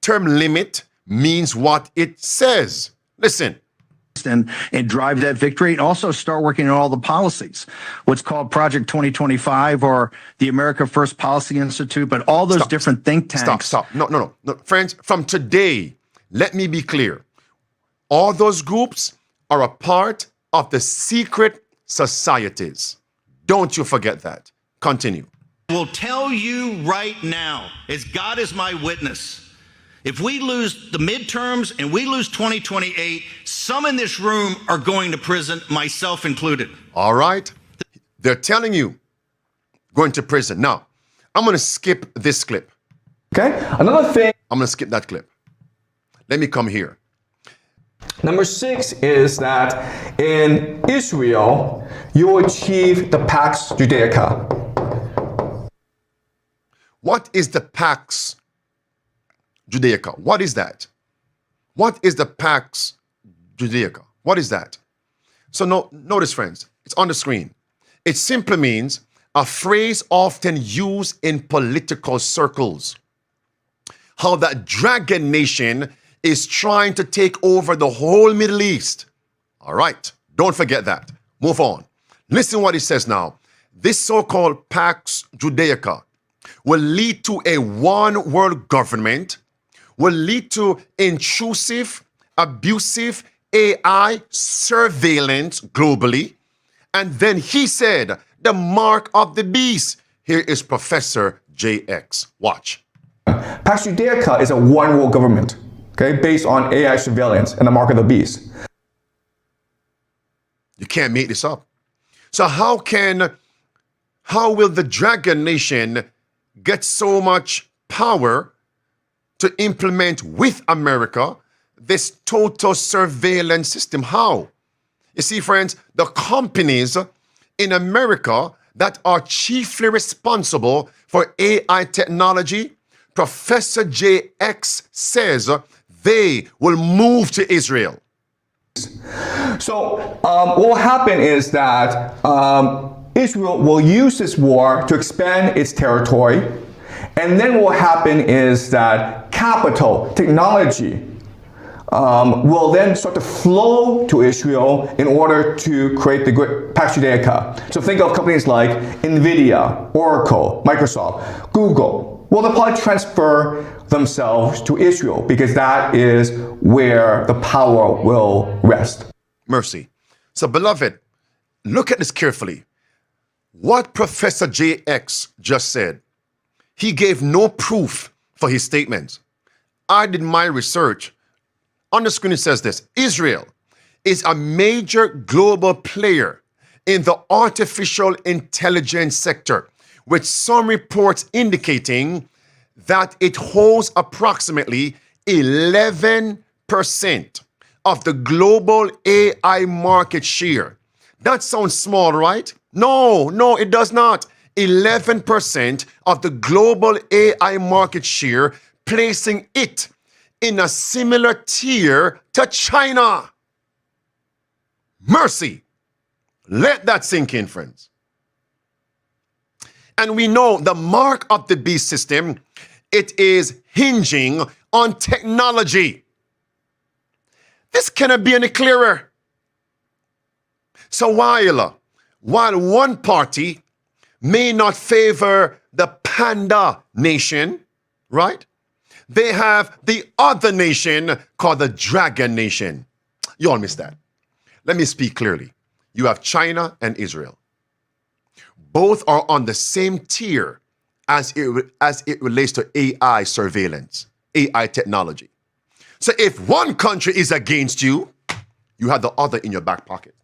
Term limit means what it says. Listen. And drive that victory, and also start working on all the policies. What's called Project 2025 or the America First Policy Institute, but all those different think tanks. Stop. No. Friends, from today, let me be clear. All those groups are a part of the secret societies. Don't you forget that. Continue. I will tell you right now, as God is my witness, if we lose the midterms and we lose 2028, some in this room are going to prison, myself included. All right. They're telling you going to prison. Now, I'm going to skip this clip. Okay. Another thing. I'm going to skip that clip. Let me come here. Number 6 is that in Israel, you will achieve the Pax Judaica. What is the Pax Judaica? What is that? What is the Pax Judaica? What is that? So notice, friends, it's on the screen. It simply means a phrase often used in political circles. How that dragon nation is trying to take over the whole Middle East. All right, don't forget that. Move on. Listen what it says now. This so-called Pax Judaica will lead to a one world government, will lead to intrusive, abusive AI surveillance globally. And then he said, the mark of the beast. Here is Professor JX. Watch. Pax Judaica is a one world government, okay, based on AI surveillance and the mark of the beast. You can't make this up. So how will the dragon nation get so much power to implement with America this total surveillance system? How? You see, friends, the companies in America that are chiefly responsible for AI technology, Professor JX says they will move to Israel. So what will happen is that Israel will use this war to expand its territory. And then what will happen is that capital, technology, will then start to flow to Israel in order to create the great Pax Judaica. So think of companies like NVIDIA, Oracle, Microsoft, Google. Well, they'll probably transfer themselves to Israel because that is where the power will rest. Mercy. So, beloved, look at this carefully. What Professor JX just said, he gave no proof for his statements. I did my research. On the screen it says this: Israel is a major global player in the artificial intelligence sector, with some reports indicating that it holds approximately 11% of the global AI market share. That sounds small, right? No, it does not. 11% of the global AI market share, placing it in a similar tier to China. Mercy. Let that sink in, friends. And we know the mark of the beast system, it is hinging on technology. This cannot be any clearer. So while one party may not favor the panda nation, right? They have the other nation called the dragon nation. You all missed that. Let me speak clearly. You have China and Israel. Both are on the same tier as it relates to AI surveillance, AI technology. So if one country is against you, you have the other in your back pocket.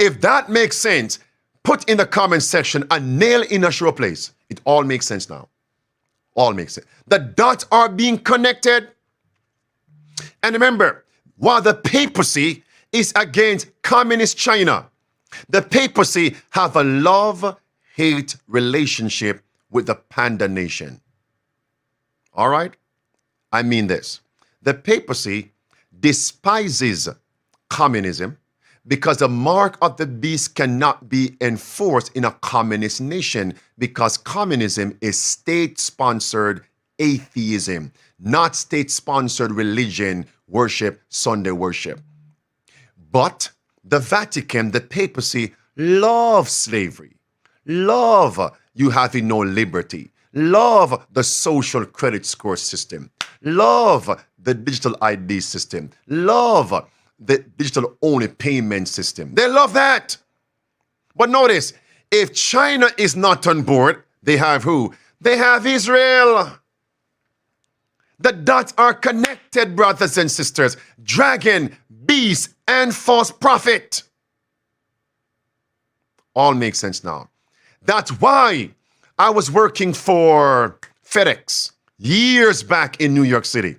If that makes sense, put in the comment section a nail in a sure place. It all makes sense now. All makes sense. The dots are being connected. And remember, while the papacy is against communist China, the papacy have a love-hate relationship with the panda nation. All right? I mean this. The papacy despises communism because the mark of the beast cannot be enforced in a communist nation because communism is state-sponsored atheism, not state-sponsored religion, worship, Sunday worship. But the Vatican, the papacy, love slavery, love you having no liberty, love the social credit score system, love the digital ID system, love the digital only payment system. They love that. But notice, if China is not on board, they have who? They have Israel. The dots are connected, brothers and sisters. Dragon, beast, and false prophet. All makes sense now. That's why I was working for FedEx years back in New York City.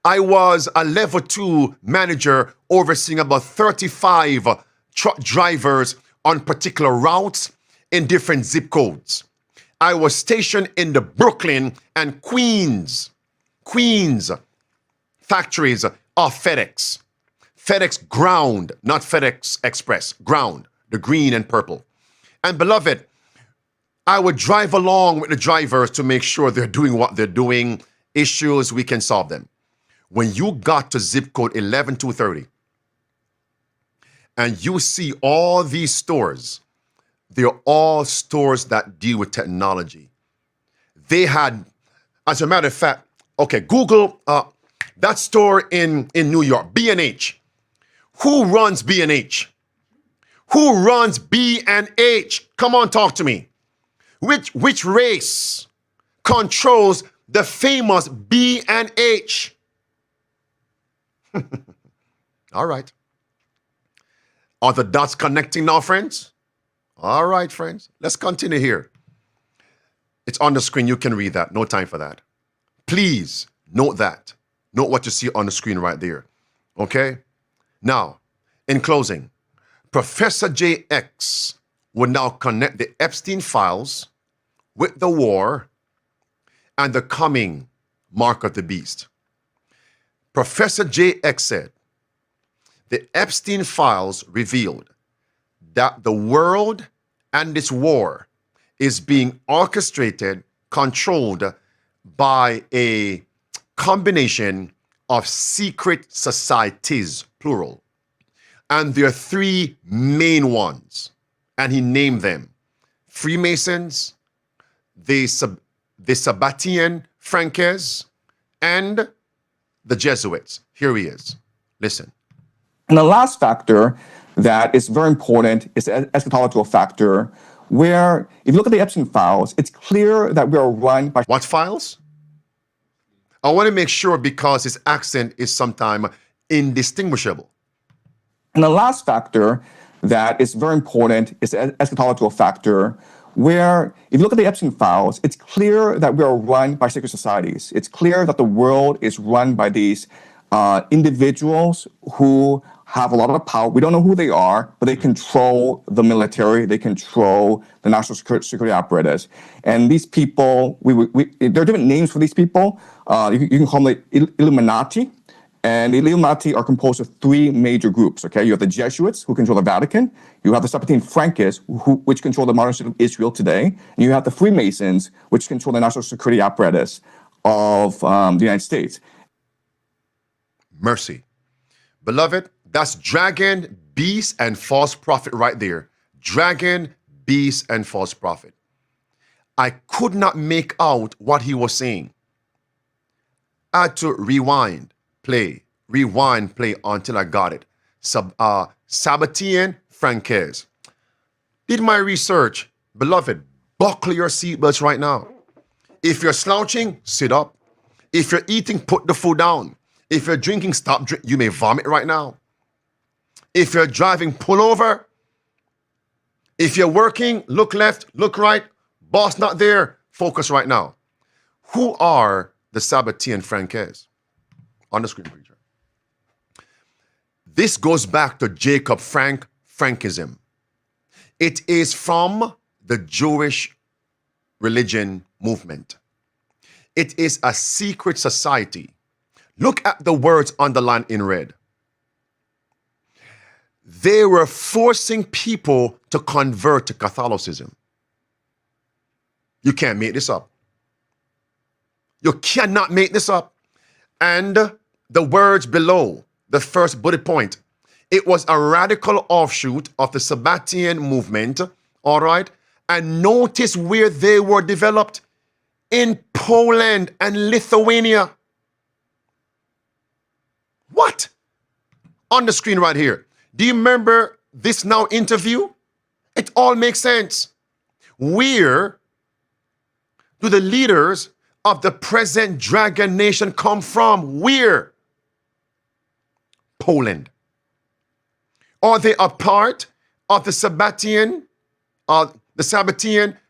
I was a level 2 manager overseeing about 35 truck drivers on particular routes in different zip codes. I was stationed in the Brooklyn and Queens factories of FedEx. FedEx Ground, not FedEx Express, Ground, the green and purple. And beloved, I would drive along with the drivers to make sure they're doing what they're doing. Issues, we can solve them. When you got to zip code 11230 and you see all these stores, they're all stores that deal with technology. They had, as a matter of fact, okay, Google that store in New York, B&H. Who runs B&H? Who runs B&H? Come on, talk to me. Which race controls the famous B&H? All right. Are the dots connecting now, friends? All right, friends. Let's continue here. It's on the screen. You can read that. No time for that. Please note that. Note what you see on the screen right there. Okay? Now, in closing, Professor JX will now connect the Epstein files with the war and the coming mark of the beast. Professor JX said, the Epstein files revealed that the world and its war is being orchestrated, controlled by a combination of secret societies, plural. And there are three main ones, and he named them: Freemasons, the Sabbatean Franques, and the Jesuits. Here he is. Listen. And the last factor that is very important is the eschatological factor, where if you look at the Epstein files, it's clear that we are run by... What files? I want to make sure because his accent is sometimes indistinguishable. And the last factor that is very important is the eschatological factor, where if you look at the Epstein files, it's clear that we are run by secret societies. It's clear that the world is run by these individuals who have a lot of power. We don't know who they are, but they control the military. They control the national security apparatus. And these people, there are different names for these people. You can call them the Illuminati. And the Illuminati are composed of three major groups, okay? You have the Jesuits, who control the Vatican. You have the Sabbatean Frankists, which control the modern state of Israel today. And you have the Freemasons, which control the national security apparatus of the United States. Mercy. Beloved, that's dragon, beast, and false prophet right there. Dragon, beast, and false prophet. I could not make out what he was saying. I had to rewind, play until I got it. Sabbatean Francaise. Did my research. Beloved, buckle your seatbelts right now. If you're slouching, sit up. If you're eating, put the food down. If you're drinking, stop drinking. You may vomit right now. If you're driving, pull over. If you're working, look left, look right. Boss not there, focus right now. Who are the Sabbatean Francaise? On the screen, preacher. This goes back to Jacob Frankism. It is from the Jewish religion movement. It is a secret society. Look at the words underlined in red. They were forcing people to convert to Catholicism. You can't make this up. You cannot make this up. And the words below, the first bullet point, it was a radical offshoot of the Sabbatean movement, all right? And notice where they were developed. In Poland and Lithuania. What? On the screen right here. Do you remember this now interview? It all makes sense. Where do the leaders of the present dragon nation come from? Where? Poland. Are they a part of the Sabbatean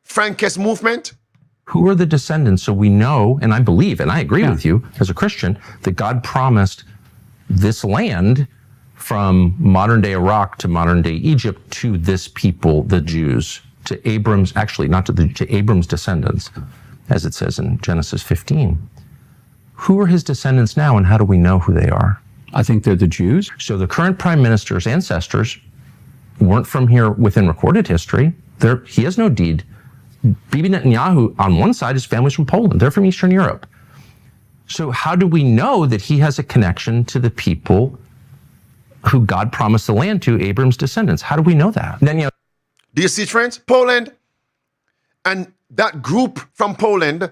Frankist movement? Who are the descendants? So we know, and I believe, and I agree with you as a Christian, that God promised this land from modern day Iraq to modern day Egypt to this people, the Jews, to Abram's, actually not to Abram's descendants, as it says in Genesis 15. Who are his descendants now, and how do we know who they are? I think they're the Jews. So the current prime minister's ancestors weren't from here within recorded history. He has no deed. Bibi Netanyahu, on one side, his family's from Poland. They're from Eastern Europe. So how do we know that he has a connection to the people who God promised the land to, Abram's descendants? How do we know that? Then, do you see, friends? Poland. And that group from Poland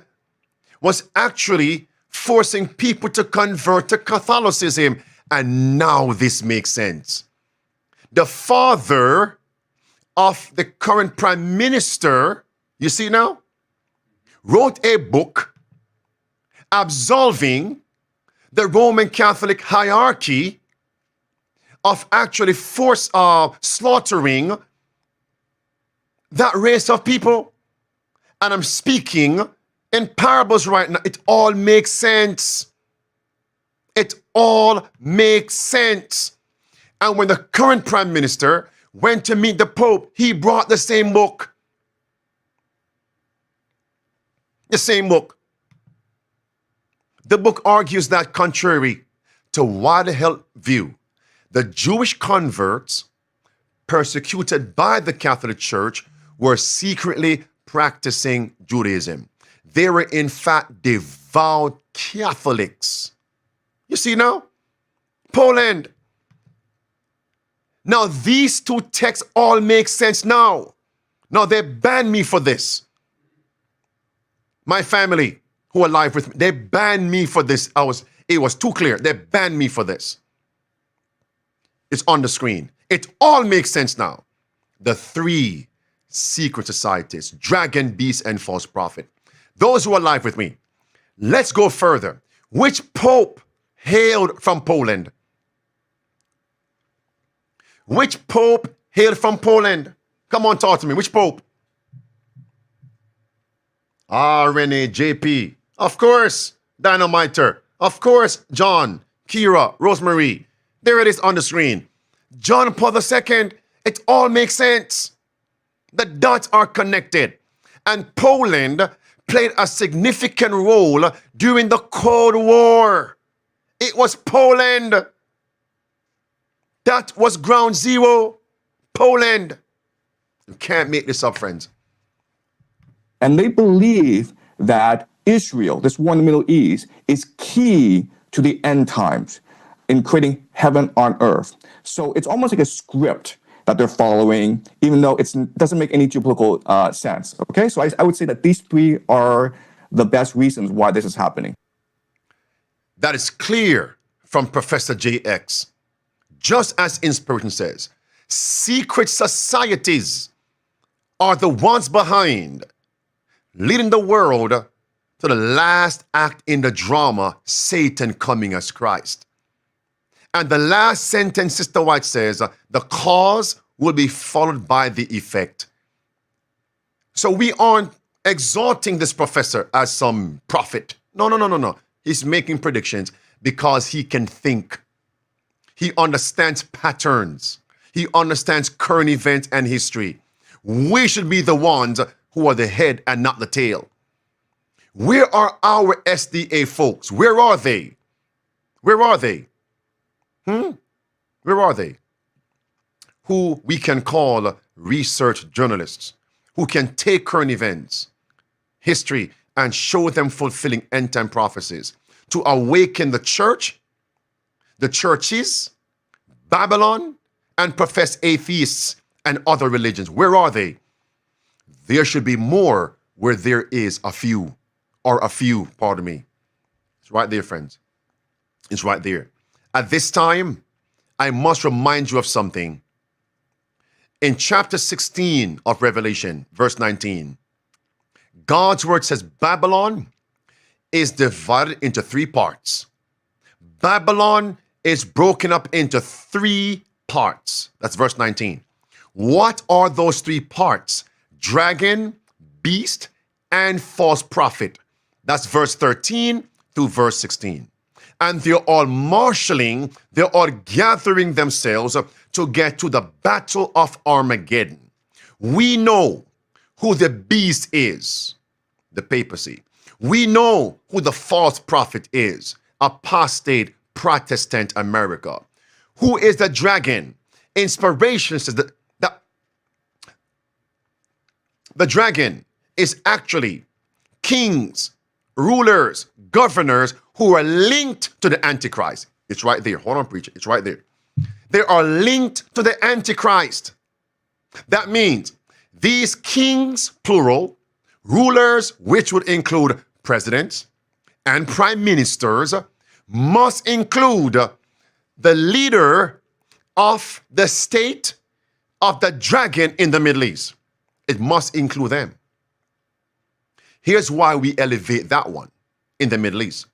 was actually forcing people to convert to Catholicism. And now this makes sense. The father of the current prime minister, you see now, wrote a book absolving the Roman Catholic hierarchy of actually slaughtering that race of people. And I'm speaking in parables right now. It all makes sense. It all makes sense. And when the current prime minister went to meet the Pope, he brought the same book. The same book. The book argues that contrary to widely held view, the Jewish converts persecuted by the Catholic Church were secretly practicing Judaism. They were in fact devout Catholics. You see now? Poland. Now these two texts all make sense now. Now they banned me for this. My family who are alive with me, they banned me for this. It was too clear. They banned me for this. It's on the screen. It all makes sense now. The three secret societies, dragon, beast, and false prophet. Those who are alive with me, let's go further. Which pope hailed from Poland? Which pope hailed from Poland? Come on, talk to me. Which pope? Rene, J.P. Of course, Dynamiter. Of course, John, Kira, Rosemary. There it is on the screen. John Paul II. It all makes sense. The dots are connected. And Poland played a significant role during the Cold War. It was Poland. That was ground zero. Poland. You can't make this up, friends. And they believe that Israel, this war in the Middle East, is key to the end times in creating heaven on earth. So it's almost like a script that they're following, even though it doesn't make any geopolitical sense. Okay, so I would say that these three are the best reasons why this is happening. That is clear from Professor JX. Just as Inspiration says, secret societies are the ones behind leading the world to the last act in the drama, Satan coming as Christ. And the last sentence, Sister White says, the cause will be followed by the effect. So we aren't exalting this professor as some prophet. No. He's making predictions because he can think. He understands patterns. He understands current events and history. We should be the ones who are the head and not the tail. Where are our SDA folks? Where are they? Where are they? Where are they? Who we can call research journalists, who can take current events, history, and show them fulfilling end-time prophecies to awaken the church, the churches, Babylon, and professed atheists and other religions. Where are they? There should be more where there is a few, pardon me. It's right there, friends. It's right there. At this time, I must remind you of something. In chapter 16 of Revelation, verse 19, God's word says Babylon is divided into three parts. Babylon is broken up into three parts. That's verse 19. What are those three parts? Dragon, beast, and false prophet. That's verse 13 through verse 16. And they're all marshaling, they're all gathering themselves to get to the battle of Armageddon. We know who the beast is, the papacy. We know who the false prophet is, apostate Protestant America. Who is the dragon? Inspiration says that the dragon is actually kings, rulers, governors who are linked to the Antichrist. It's right there. Hold on, preacher. It's right there. They are linked to the Antichrist. That means these kings, plural, rulers, which would include presidents and prime ministers, must include the leader of the state of the dragon in the Middle East. It must include them. Here's why we elevate that one in the Middle East.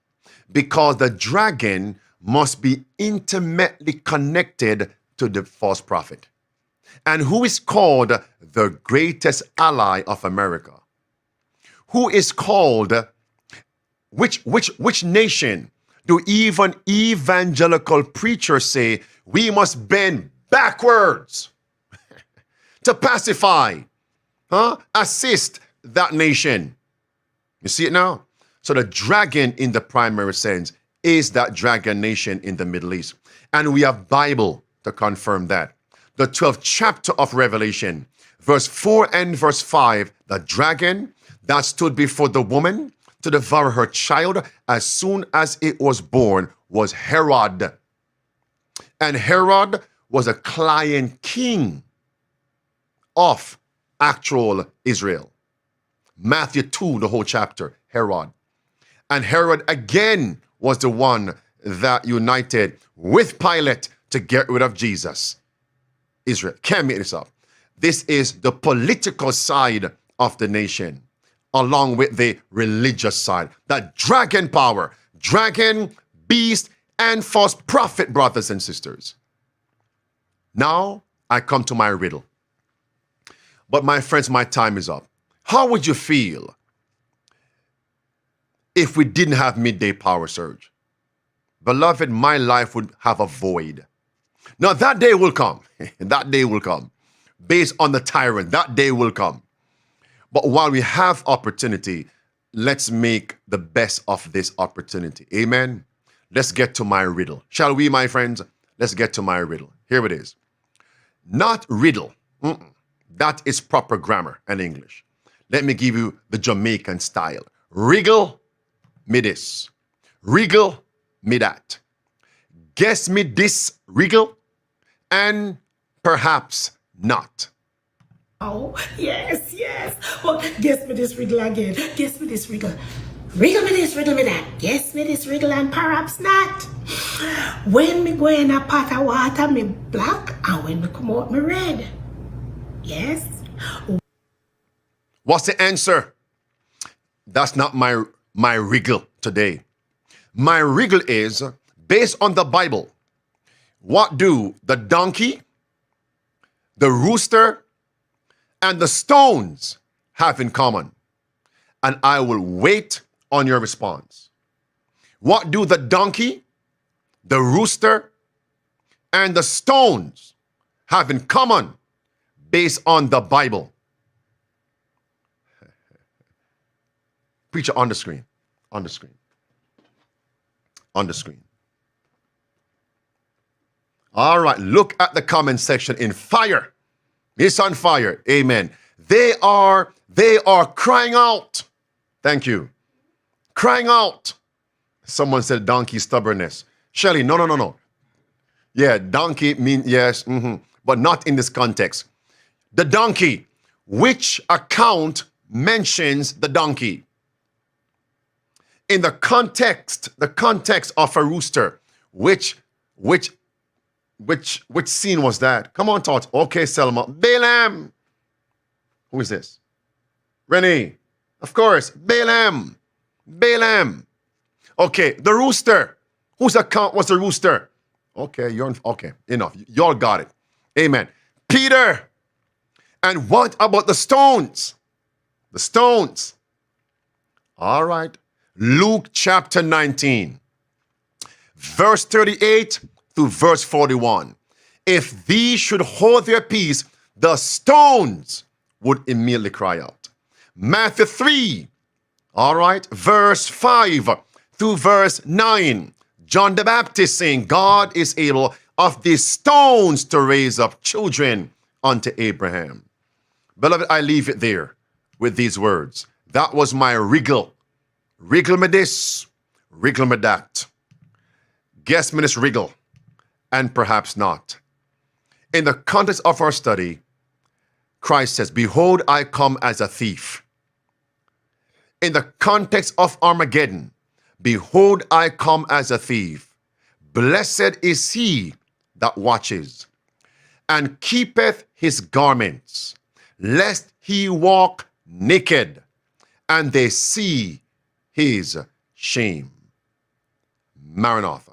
Because the dragon must be intimately connected to the false prophet. And who is called the greatest ally of America? Who is called, which nation do even evangelical preachers say we must bend backwards to pacify, assist that nation? You see it now? So the dragon in the primary sense is that dragon nation in the Middle East. And we have Bible to confirm that. The 12th chapter of Revelation, verse 4 and verse 5, the dragon that stood before the woman to devour her child as soon as it was born was Herod. And Herod was a client king of actual Israel. Matthew 2, the whole chapter, Herod. And Herod again was the one that united with Pilate to get rid of Jesus. Israel. Can't make this up. This is the political side of the nation, along with the religious side. The dragon power, dragon, beast, and false prophet, brothers and sisters. Now I come to my riddle. But my friends, my time is up. How would you feel if we didn't have midday power surge? Beloved, my life would have a void. Now that day will come. That day will come. Based on the tyrant, that day will come. But while we have opportunity, let's make the best of this opportunity. Amen. let's get to my riddle. Shall we, my friends? Let's get to my riddle. Here it is. Not riddle. That is proper grammar and English. Let me give you the Jamaican style. Wriggle me this. Wriggle me that. Guess me this, wriggle, and perhaps not. Oh, yes, yes. Well, guess me this riddle again. Guess me this riddle. Riddle me this, riddle me that. Guess me this riddle and perhaps not. When me go in a pot of water, me black, and when me come out, me red. Yes? What's the answer? That's not my wriggle today. My wriggle is based on the Bible. What do the donkey, the rooster, and the stones have in common? And I will wait on your response. What do the donkey, the rooster, and the stones have in common based on the Bible? Preacher, on the screen, on the screen, on the screen. All right, look at the comment section in fire. It's on fire. Amen. They are crying out. Thank you. Crying out. Someone said donkey stubbornness. Shelley, no. Yeah, donkey mean yes, but not in this context. The donkey. Which account mentions the donkey? In the context of a rooster, which scene was that? Come on, thoughts. Okay, Selma. Balaam. Who is this? Renee. Of course. Balaam. Okay, the rooster. Whose account was the rooster? Okay, okay, enough. Y'all got it. Amen. Peter. And what about the stones? The stones. All right. Luke chapter 19, verse 38 through verse 41. If these should hold their peace, the stones would immediately cry out. Matthew 3, all right, verse 5 through verse 9. John the Baptist saying, God is able of these stones to raise up children unto Abraham. Beloved, I leave it there with these words. That was my wriggle. Wriggle me this, wriggle me that. Guess me this wriggle, and perhaps not. In the context of our study, Christ says, behold, I come as a thief. In the context of Armageddon, behold, I come as a thief. Blessed is he that watches and keepeth his garments, lest he walk naked, and they see his shame. Maranatha.